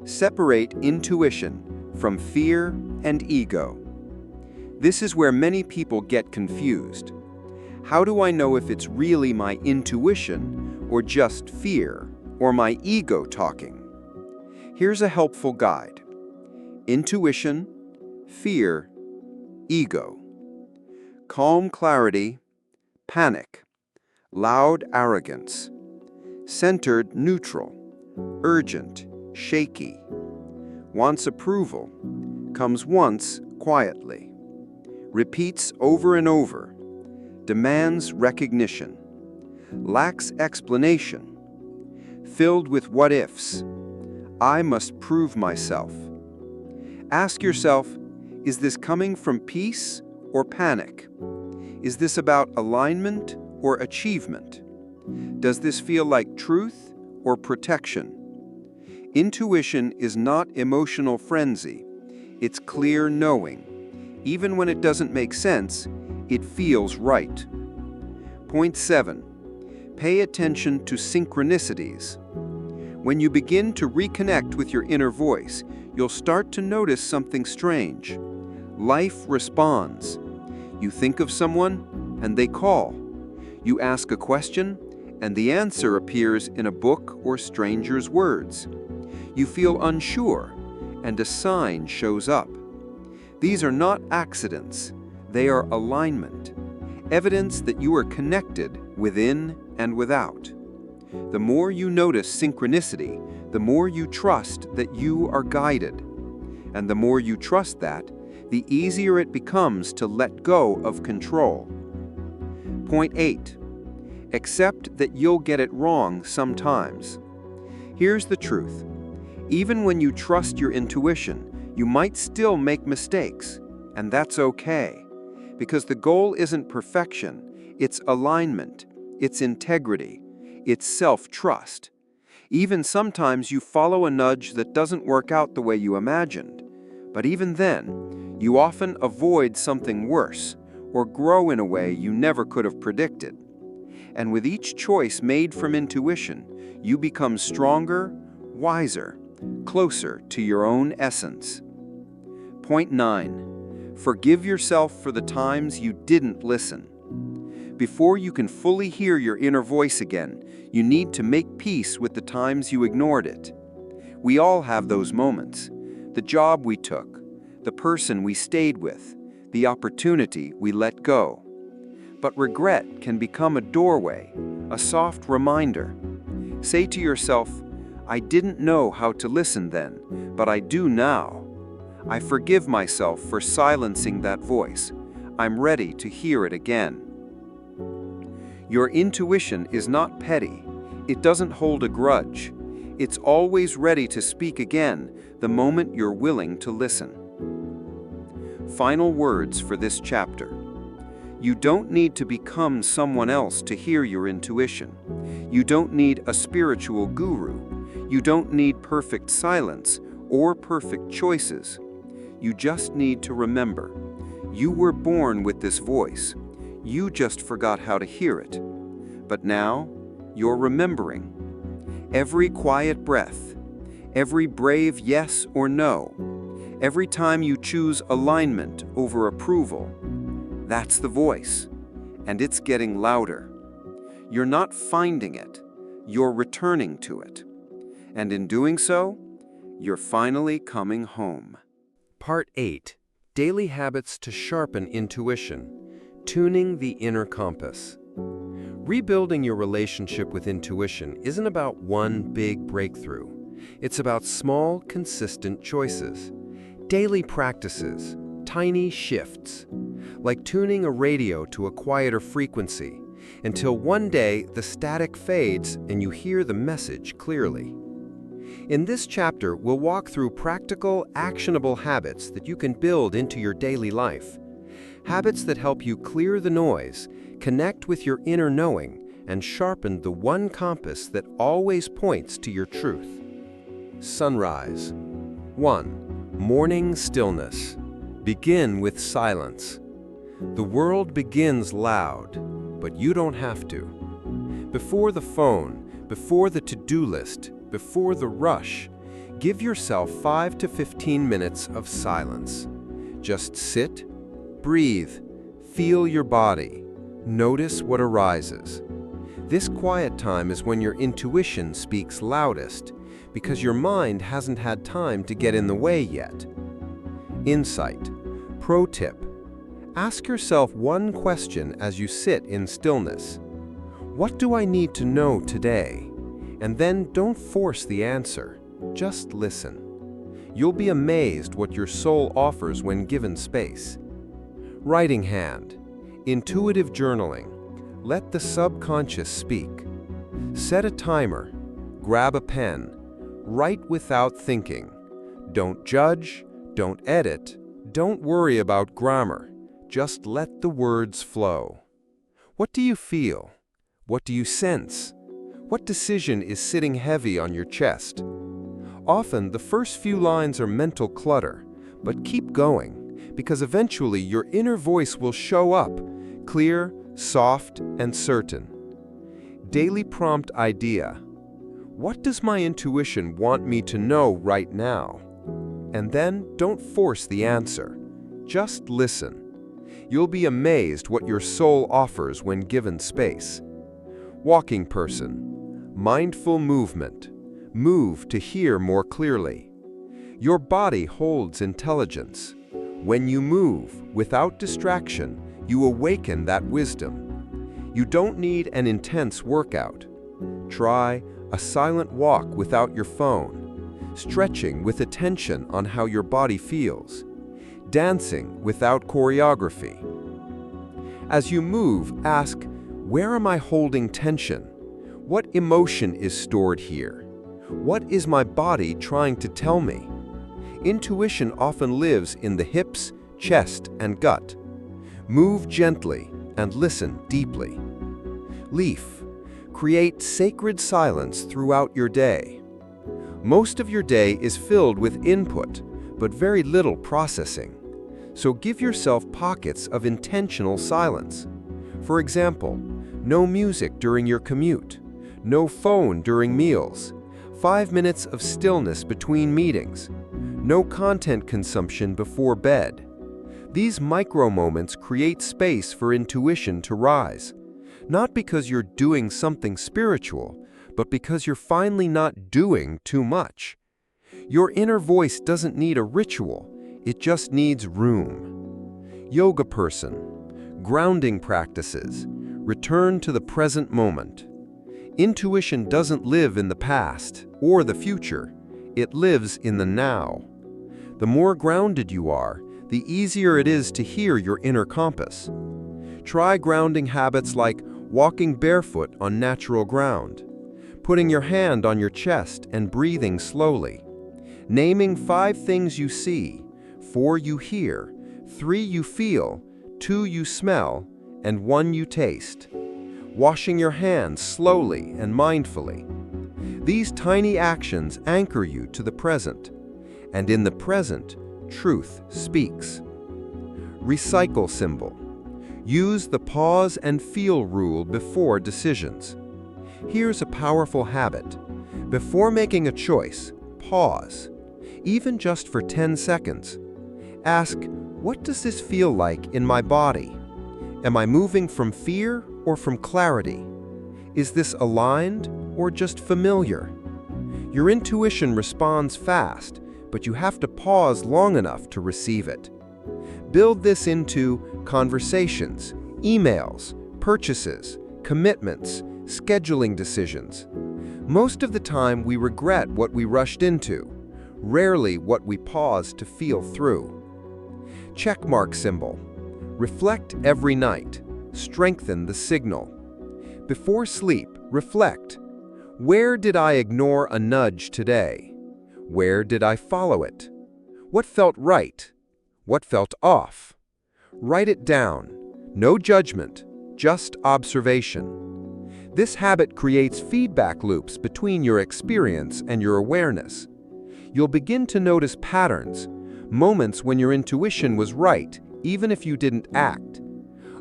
Separate intuition from fear and ego. This is where many people get confused. How do I know if it's really my intuition or just fear or my ego talking? Here's a helpful guide. Intuition, fear, ego. Calm clarity, panic. Loud arrogance. Centered neutral. Urgent, shaky. Wants approval. Comes once quietly. Repeats over and over. Demands recognition. Lacks explanation. Filled with what-ifs. I must prove myself. Ask yourself, is this coming from peace or panic? Is this about alignment or achievement? Does this feel like truth or protection? Intuition is not emotional frenzy. It's clear knowing. Even when it doesn't make sense, it feels right. Point 7. Pay attention to synchronicities. When you begin to reconnect with your inner voice, you'll start to notice something strange. Life responds. You think of someone, and they call. You ask a question, and the answer appears in a book or stranger's words. You feel unsure, and a sign shows up. These are not accidents. They are alignment, evidence that you are connected within and without. The more you notice synchronicity, the more you trust that you are guided. And the more you trust that, the easier it becomes to let go of control. Point 8. Accept that you'll get it wrong sometimes. Here's the truth. Even when you trust your intuition, you might still make mistakes, and that's okay. Because the goal isn't perfection, it's alignment, it's integrity, it's self-trust. Even sometimes you follow a nudge that doesn't work out the way you imagined. But even then, you often avoid something worse or grow in a way you never could have predicted. And with each choice made from intuition, you become stronger, wiser, closer to your own essence. Point 9. Forgive yourself for the times you didn't listen. Before you can fully hear your inner voice again, you need to make peace with the times you ignored it. We all have those moments. The job we took, the person we stayed with, the opportunity we let go. But regret can become a doorway, a soft reminder. Say to yourself, I didn't know how to listen then, but I do now. I forgive myself for silencing that voice. I'm ready to hear it again. Your intuition is not petty. It doesn't hold a grudge. It's always ready to speak again the moment you're willing to listen. Final words for this chapter. You don't need to become someone else to hear your intuition. You don't need a spiritual guru. You don't need perfect silence or perfect choices. You just need to remember. You were born with this voice. You just forgot how to hear it. But now, you're remembering. Every quiet breath, every brave yes or no, every time you choose alignment over approval, that's the voice, and it's getting louder. You're not finding it, you're returning to it. And in doing so, you're finally coming home. Part 8. Daily Habits to Sharpen Intuition. Tuning the Inner Compass. Rebuilding your relationship with intuition isn't about one big breakthrough. It's about small, consistent choices. Daily practices, tiny shifts. Like tuning a radio to a quieter frequency, until one day the static fades and you hear the message clearly. In this chapter, we'll walk through practical, actionable habits that you can build into your daily life. Habits that help you clear the noise, connect with your inner knowing, and sharpen the one compass that always points to your truth. Sunrise. 1. Morning stillness. Begin with silence. The world begins loud, but you don't have to. Before the phone, before the to-do list, before the rush, give yourself 5 to 15 minutes of silence. Just sit, breathe, feel your body, notice what arises. This quiet time is when your intuition speaks loudest, because your mind hasn't had time to get in the way yet. Insight. Pro tip. Ask yourself one question as you sit in stillness. What do I need to know today? And then don't force the answer. Just listen. You'll be amazed what your soul offers when given space. Writing hand. Intuitive journaling. Let the subconscious speak. Set a timer. Grab a pen. Write without thinking. Don't judge. Don't edit. Don't worry about grammar. Just let the words flow. What do you feel? What do you sense? What decision is sitting heavy on your chest? Often, the first few lines are mental clutter, but keep going, because eventually your inner voice will show up, clear, soft, and certain. Daily prompt idea. What does my intuition want me to know right now? And then don't force the answer. Just listen. You'll be amazed what your soul offers when given space. Walking person. Mindful movement. Move to hear more clearly. Your body holds intelligence. When you move, without distraction, you awaken that wisdom. You don't need an intense workout. Try a silent walk without your phone, stretching with attention on how your body feels, dancing without choreography. As you move, ask, where am I holding tension? What emotion is stored here? What is my body trying to tell me? Intuition often lives in the hips, chest, and gut. Move gently and listen deeply. Leaf. Create sacred silence throughout your day. Most of your day is filled with input, but very little processing. So give yourself pockets of intentional silence. For example, no music during your commute, no phone during meals, 5 minutes of stillness between meetings, no content consumption before bed. These micro moments create space for intuition to rise, not because you're doing something spiritual, but because you're finally not doing too much. Your inner voice doesn't need a ritual, it just needs room. Yoga person. Grounding practices. Return to the present moment. Intuition doesn't live in the past or the future. It lives in the now. The more grounded you are, the easier it is to hear your inner compass. Try grounding habits like walking barefoot on natural ground, putting your hand on your chest and breathing slowly, naming 5 things you see, 4 you hear, 3 you feel, 2 you smell, and 1 you taste. Washing your hands slowly and mindfully. These tiny actions anchor you to the present. And in the present, truth speaks. Recycle symbol. Use the pause and feel rule before decisions. Here's a powerful habit. Before making a choice, pause, even just for 10 seconds. Ask, what does this feel like in my body? Am I moving from fear or from clarity? Is this aligned or just familiar? Your intuition responds fast, but you have to pause long enough to receive it. Build this into conversations, emails, purchases, commitments, scheduling decisions. Most of the time we regret what we rushed into, rarely what we paused to feel through. Checkmark symbol. Reflect every night. Strengthen the signal. Before sleep, reflect. Where did I ignore a nudge today? Where did I follow it? What felt right? What felt off? Write it down. No judgment, just observation. This habit creates feedback loops between your experience and your awareness. You'll begin to notice patterns, moments when your intuition was right, even if you didn't act.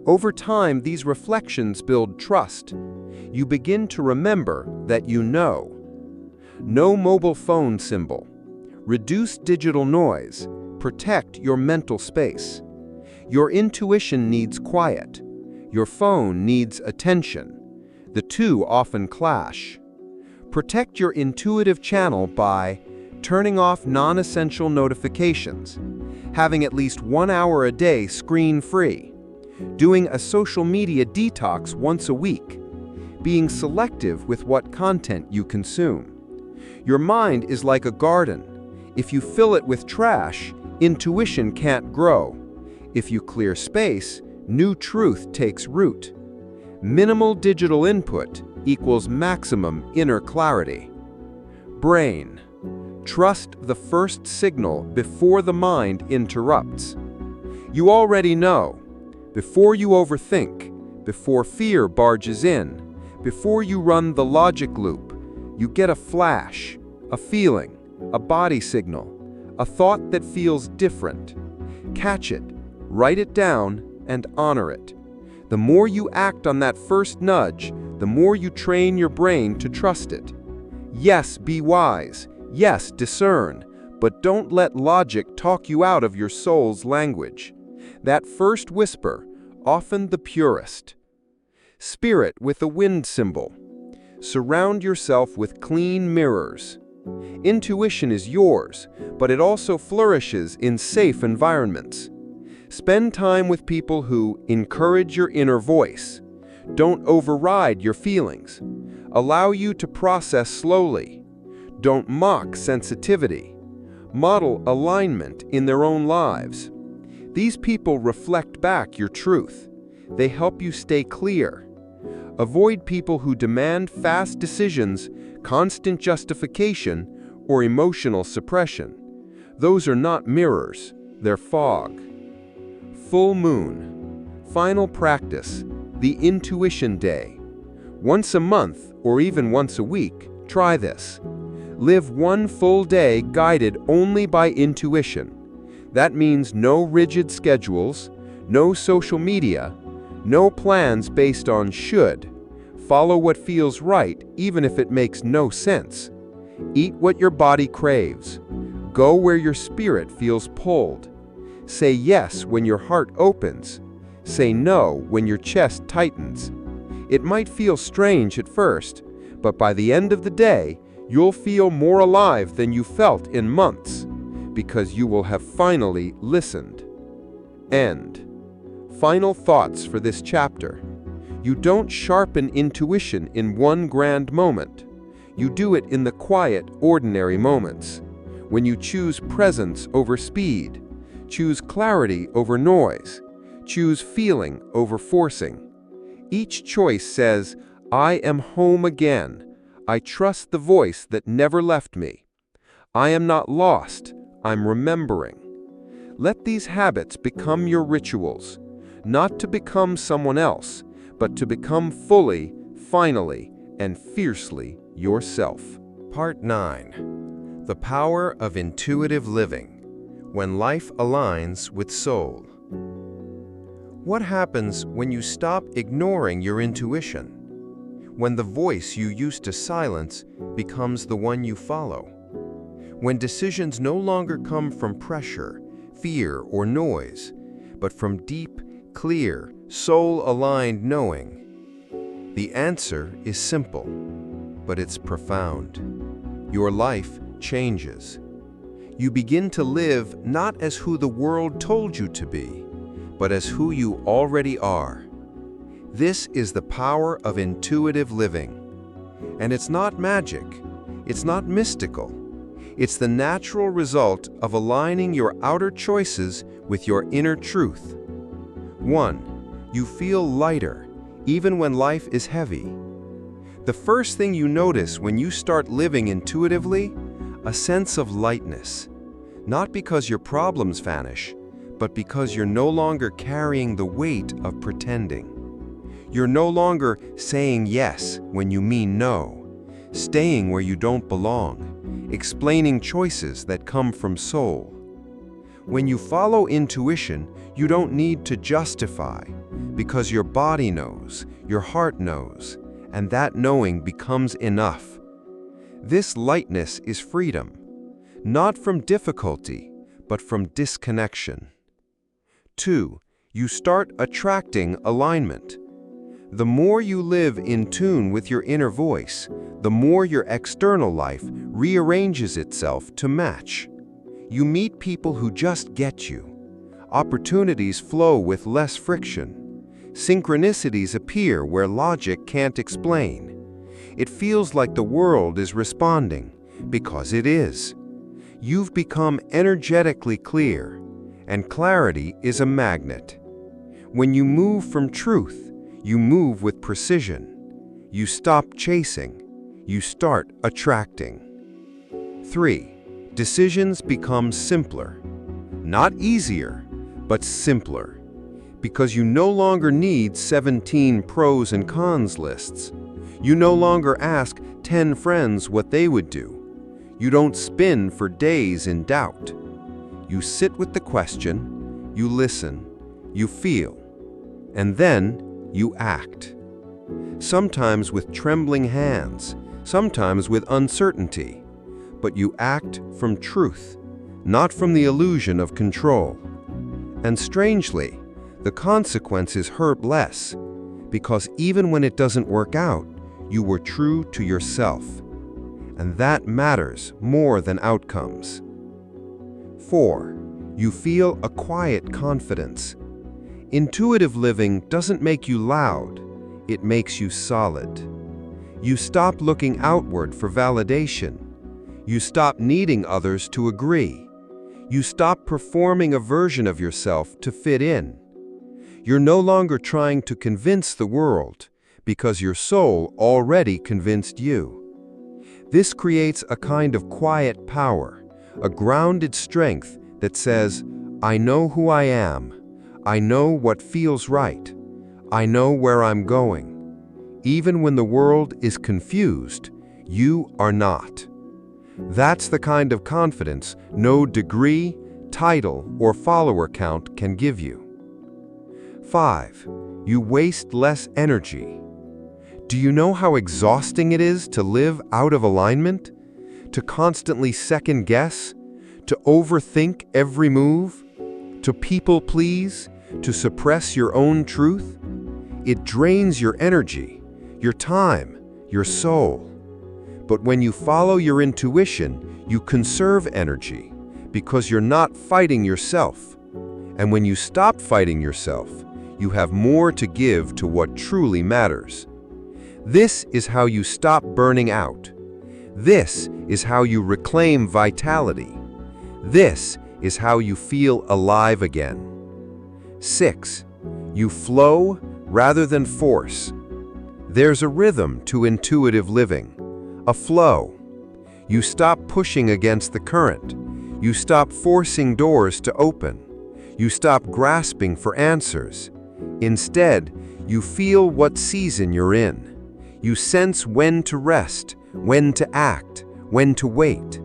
Over time, these reflections build trust. You begin to remember that you know. No mobile phone symbol. Reduce digital noise. Protect your mental space. Your intuition needs quiet. Your phone needs attention. The two often clash. Protect your intuitive channel by turning off non-essential notifications, having at least 1 hour a day screen-free, doing a social media detox once a week, being selective with what content you consume. Your mind is like a garden. If you fill it with trash, intuition can't grow. If you clear space, new truth takes root. Minimal digital input equals maximum inner clarity. Brain. Trust the first signal before the mind interrupts. You already know. Before you overthink, before fear barges in, before you run the logic loop, you get a flash, a feeling, a body signal, a thought that feels different. Catch it, write it down, and honor it. The more you act on that first nudge, the more you train your brain to trust it. Yes, be wise. Yes, discern. But don't let logic talk you out of your soul's language. That first whisper, often the purest. Spirit with a wind symbol. Surround yourself with clean mirrors. Intuition is yours, but it also flourishes in safe environments. Spend time with people who encourage your inner voice. Don't override your feelings. Allow you to process slowly. Don't mock sensitivity. Model alignment in their own lives. These people reflect back your truth. They help you stay clear. Avoid people who demand fast decisions, constant justification, or emotional suppression. Those are not mirrors, they're fog. Full moon. Final practice, the intuition day. Once a month, or even once a week, try this. Live one full day guided only by intuition. That means no rigid schedules, no social media, no plans based on should. Follow what feels right, even if it makes no sense. Eat what your body craves. Go where your spirit feels pulled. Say yes when your heart opens. Say no when your chest tightens. It might feel strange at first, but by the end of the day, you'll feel more alive than you felt in months, because you will have finally listened. End. Final thoughts for this chapter. You don't sharpen intuition in one grand moment. You do it in the quiet, ordinary moments. When you choose presence over speed, choose clarity over noise, choose feeling over forcing. Each choice says, I am home again. I trust the voice that never left me. I am not lost, I'm remembering. Let these habits become your rituals, not to become someone else, but to become fully, finally, and fiercely yourself. Part 9. The power of intuitive living, when life aligns with soul. What happens when you stop ignoring your intuition? When the voice you used to silence becomes the one you follow? When decisions no longer come from pressure, fear, or noise, but from deep, clear, soul-aligned knowing? The answer is simple, but it's profound. Your life changes. You begin to live not as who the world told you to be, but as who you already are. This is the power of intuitive living. And it's not magic. It's not mystical. It's the natural result of aligning your outer choices with your inner truth. 1. You feel lighter, even when life is heavy. The first thing you notice when you start living intuitively, a sense of lightness. Not because your problems vanish, but because you're no longer carrying the weight of pretending. You're no longer saying yes when you mean no, staying where you don't belong, explaining choices that come from soul. When you follow intuition, you don't need to justify, because your body knows, your heart knows, and that knowing becomes enough. This lightness is freedom, not from difficulty, but from disconnection. 2. You start attracting alignment. The more you live in tune with your inner voice, the more your external life rearranges itself to match. You meet people who just get you. Opportunities flow with less friction. Synchronicities appear where logic can't explain. It feels like the world is responding, because it is. You've become energetically clear, and clarity is a magnet. When you move from truth, you move with precision. You stop chasing. You start attracting. 3. Decisions become simpler. Not easier, but simpler. Because you no longer need 17 pros and cons lists. You no longer ask 10 friends what they would do. You don't spin for days in doubt. You sit with the question, you listen, you feel, and then you act. Sometimes with trembling hands, sometimes with uncertainty, but you act from truth, not from the illusion of control. And strangely, the consequences hurt less, because even when it doesn't work out, you were true to yourself. And that matters more than outcomes. 4. You feel a quiet confidence. Intuitive living doesn't make you loud, it makes you solid. You stop looking outward for validation. You stop needing others to agree. You stop performing a version of yourself to fit in. You're no longer trying to convince the world, because your soul already convinced you. This creates a kind of quiet power, a grounded strength that says, I know who I am, I know what feels right, I know where I'm going. Even when the world is confused, you are not. That's the kind of confidence no degree, title, or follower count can give you. 5. You waste less energy. Do you know how exhausting it is to live out of alignment? To constantly second guess? To overthink every move? To people please? To suppress your own truth? It drains your energy, your time, your soul. But when you follow your intuition, you conserve energy because you're not fighting yourself. And when you stop fighting yourself, you have more to give to what truly matters. This is how you stop burning out. This is how you reclaim vitality. This is how you feel alive again. 6. You flow rather than force. There's a rhythm to intuitive living, a flow. You stop pushing against the current. You stop forcing doors to open. You stop grasping for answers. Instead, you feel what season you're in. You sense when to rest, when to act, when to wait.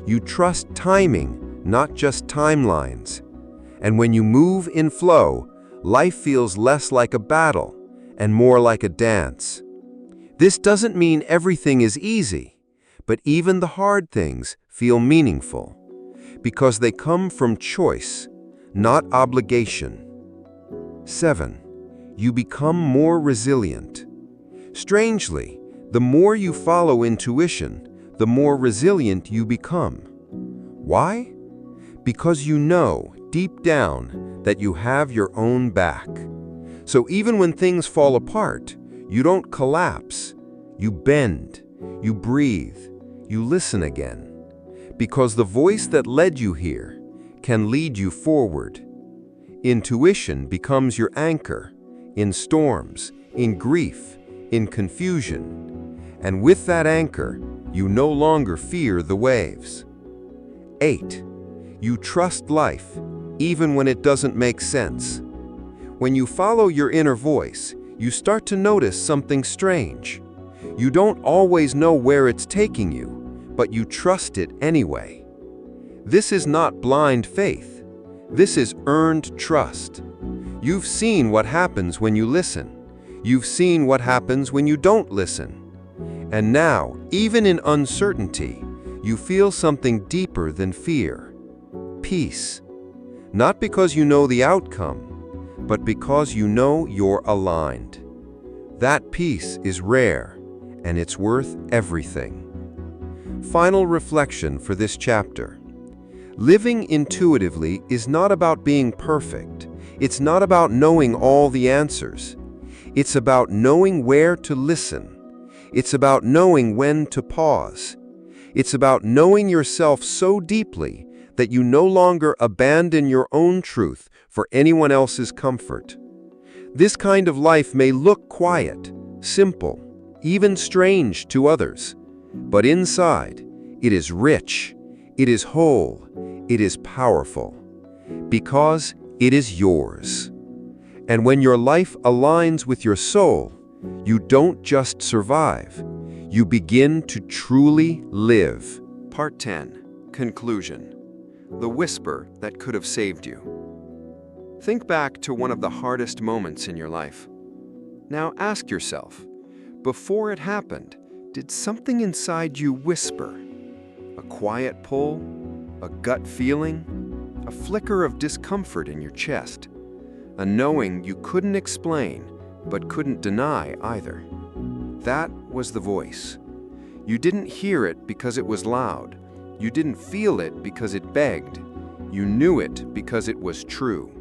You trust timing, not just timelines. And when you move in flow, life feels less like a battle and more like a dance. This doesn't mean everything is easy, but even the hard things feel meaningful because they come from choice, not obligation. 7. You become more resilient. Strangely, the more you follow intuition, the more resilient you become. Why? Because you know, deep down, that you have your own back. So even when things fall apart, you don't collapse. You bend, you breathe, you listen again. Because the voice that led you here can lead you forward. Intuition becomes your anchor in storms, in grief, in confusion. And with that anchor, you no longer fear the waves. 8. You trust life, even when it doesn't make sense. When you follow your inner voice, you start to notice something strange. You don't always know where it's taking you, but you trust it anyway. This is not blind faith. This is earned trust. You've seen what happens when you listen. You've seen what happens when you don't listen. And now, even in uncertainty, you feel something deeper than fear. Peace. Not because you know the outcome, but because you know you're aligned. That peace is rare, and it's worth everything. Final reflection for this chapter. Living intuitively is not about being perfect. It's not about knowing all the answers. It's about knowing where to listen. It's about knowing when to pause. It's about knowing yourself so deeply that you no longer abandon your own truth for anyone else's comfort. This kind of life may look quiet, simple, even strange to others, but inside, it is rich, it is whole, it is powerful, because it is yours. And when your life aligns with your soul, you don't just survive, you begin to truly live. Part 10. Conclusion. The whisper that could have saved you. Think back to one of the hardest moments in your life. Now ask yourself, before it happened, did something inside you whisper? A quiet pull? A gut feeling? A flicker of discomfort in your chest? A knowing you couldn't explain, but couldn't deny either? That was the voice. You didn't hear it because it was loud. You didn't feel it because it begged. You knew it because it was true.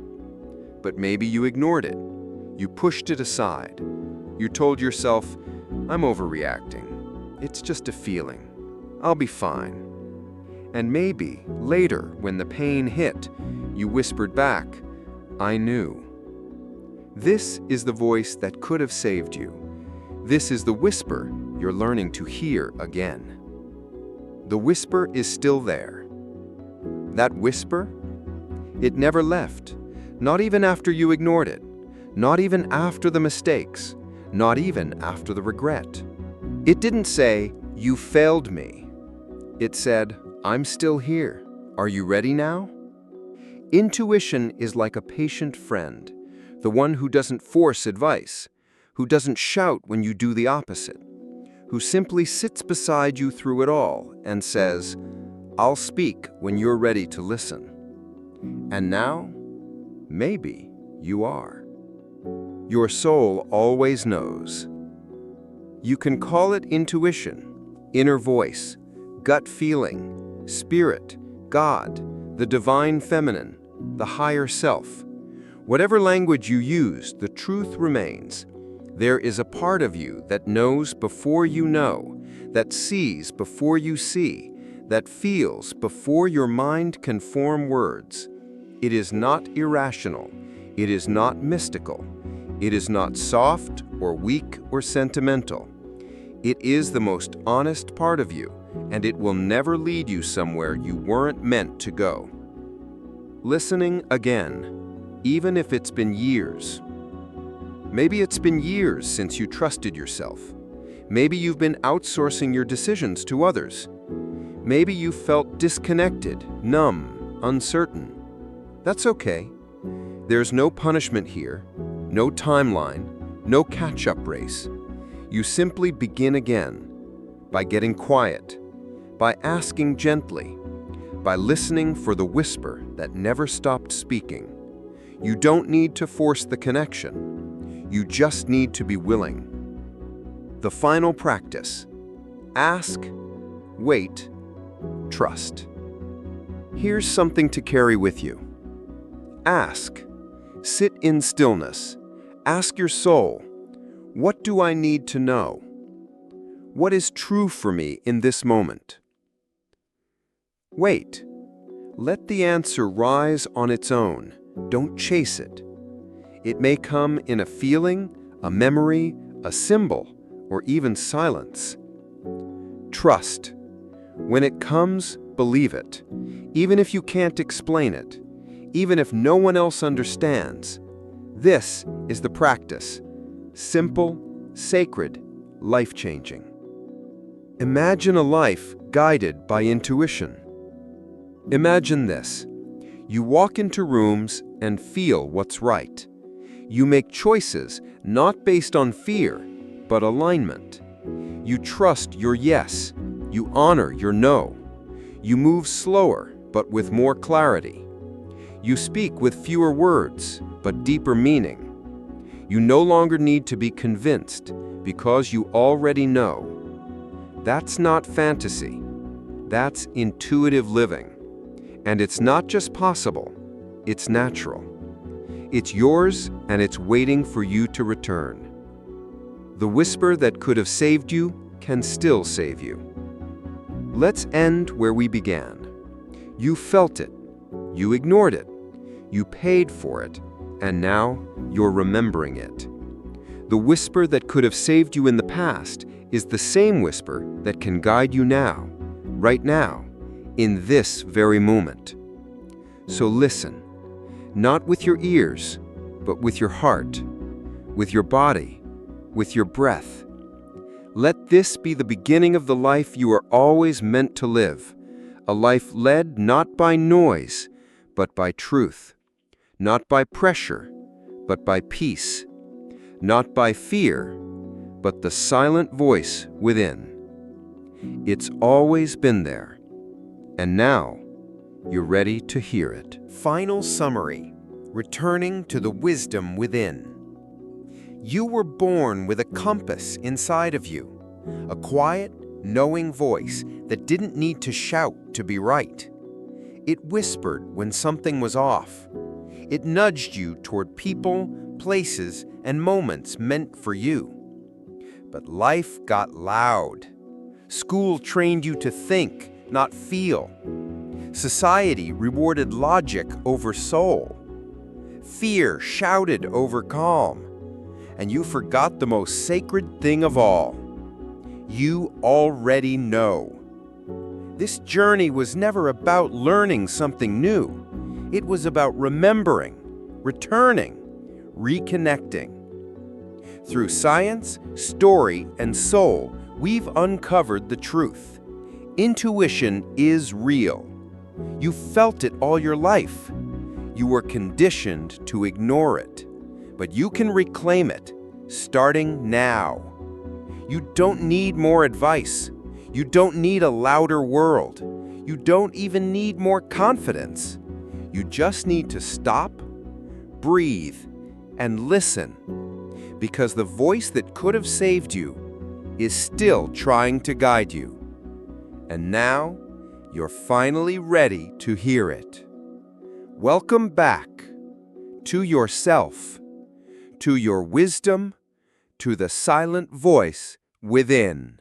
But maybe you ignored it. You pushed it aside. You told yourself, I'm overreacting. It's just a feeling. I'll be fine. And maybe later, when the pain hit, you whispered back, I knew. This is the voice that could have saved you. This is the whisper you're learning to hear again. The whisper is still there. That whisper, it never left, not even after you ignored it, not even after the mistakes, not even after the regret. It didn't say, you failed me. It said, I'm still here. Are you ready now? Intuition is like a patient friend, the one who doesn't force advice, who doesn't shout when you do the opposite, who simply sits beside you through it all and says, I'll speak when you're ready to listen. And now, maybe you are. Your soul always knows. You can call it intuition, inner voice, gut feeling, spirit, God, the divine feminine, the higher self. Whatever language you use, the truth remains. There is a part of you that knows before you know, that sees before you see, that feels before your mind can form words. It is not irrational. It is not mystical. It is not soft or weak or sentimental. It is the most honest part of you, and it will never lead you somewhere you weren't meant to go. Listening again, even if it's been years. Maybe it's been years since you trusted yourself. Maybe you've been outsourcing your decisions to others. Maybe you felt disconnected, numb, uncertain. That's okay. There's no punishment here, no timeline, no catch-up race. You simply begin again by getting quiet, by asking gently, by listening for the whisper that never stopped speaking. You don't need to force the connection. You just need to be willing. The final practice: ask, wait, trust. Here's something to carry with you. Ask. Sit in stillness. Ask your soul, what do I need to know? What is true for me in this moment? Wait. Let the answer rise on its own. Don't chase it. It may come in a feeling, a memory, a symbol, or even silence. Trust. When it comes, believe it. Even if you can't explain it, even if no one else understands. This is the practice. Simple, sacred, life-changing. Imagine a life guided by intuition. Imagine this. You walk into rooms and feel what's right. You make choices not based on fear, but alignment. You trust your yes. You honor your no. You move slower, but with more clarity. You speak with fewer words, but deeper meaning. You no longer need to be convinced because you already know. That's not fantasy. That's intuitive living. And it's not just possible, it's natural. It's yours and it's waiting for you to return. The whisper that could have saved you can still save you. Let's end where we began. You felt it. You ignored it. You paid for it. And now you're remembering it. The whisper that could have saved you in the past is the same whisper that can guide you now, right now, in this very moment. So listen, not with your ears, but with your heart, with your body, with your breath. Let this be the beginning of the life you are always meant to live, a life led not by noise, but by truth, not by pressure, but by peace, not by fear, but the silent voice within. It's always been there, and now you're ready to hear it. Final summary: returning to the wisdom within. You were born with a compass inside of you, a quiet, knowing voice that didn't need to shout to be right. It whispered when something was off. It nudged you toward people, places, and moments meant for you. But life got loud. School trained you to think, not feel. Society rewarded logic over soul. Fear shouted over calm. And you forgot the most sacred thing of all. You already know. This journey was never about learning something new. It was about remembering, returning, reconnecting. Through science, story, and soul, we've uncovered the truth. Intuition is real. You felt it all your life. You were conditioned to ignore it. But you can reclaim it, starting now. You don't need more advice. You don't need a louder world. You don't even need more confidence. You just need to stop, breathe, and listen. Because the voice that could have saved you is still trying to guide you. And now, you're finally ready to hear it. Welcome back to yourself, to your wisdom, to the silent voice within.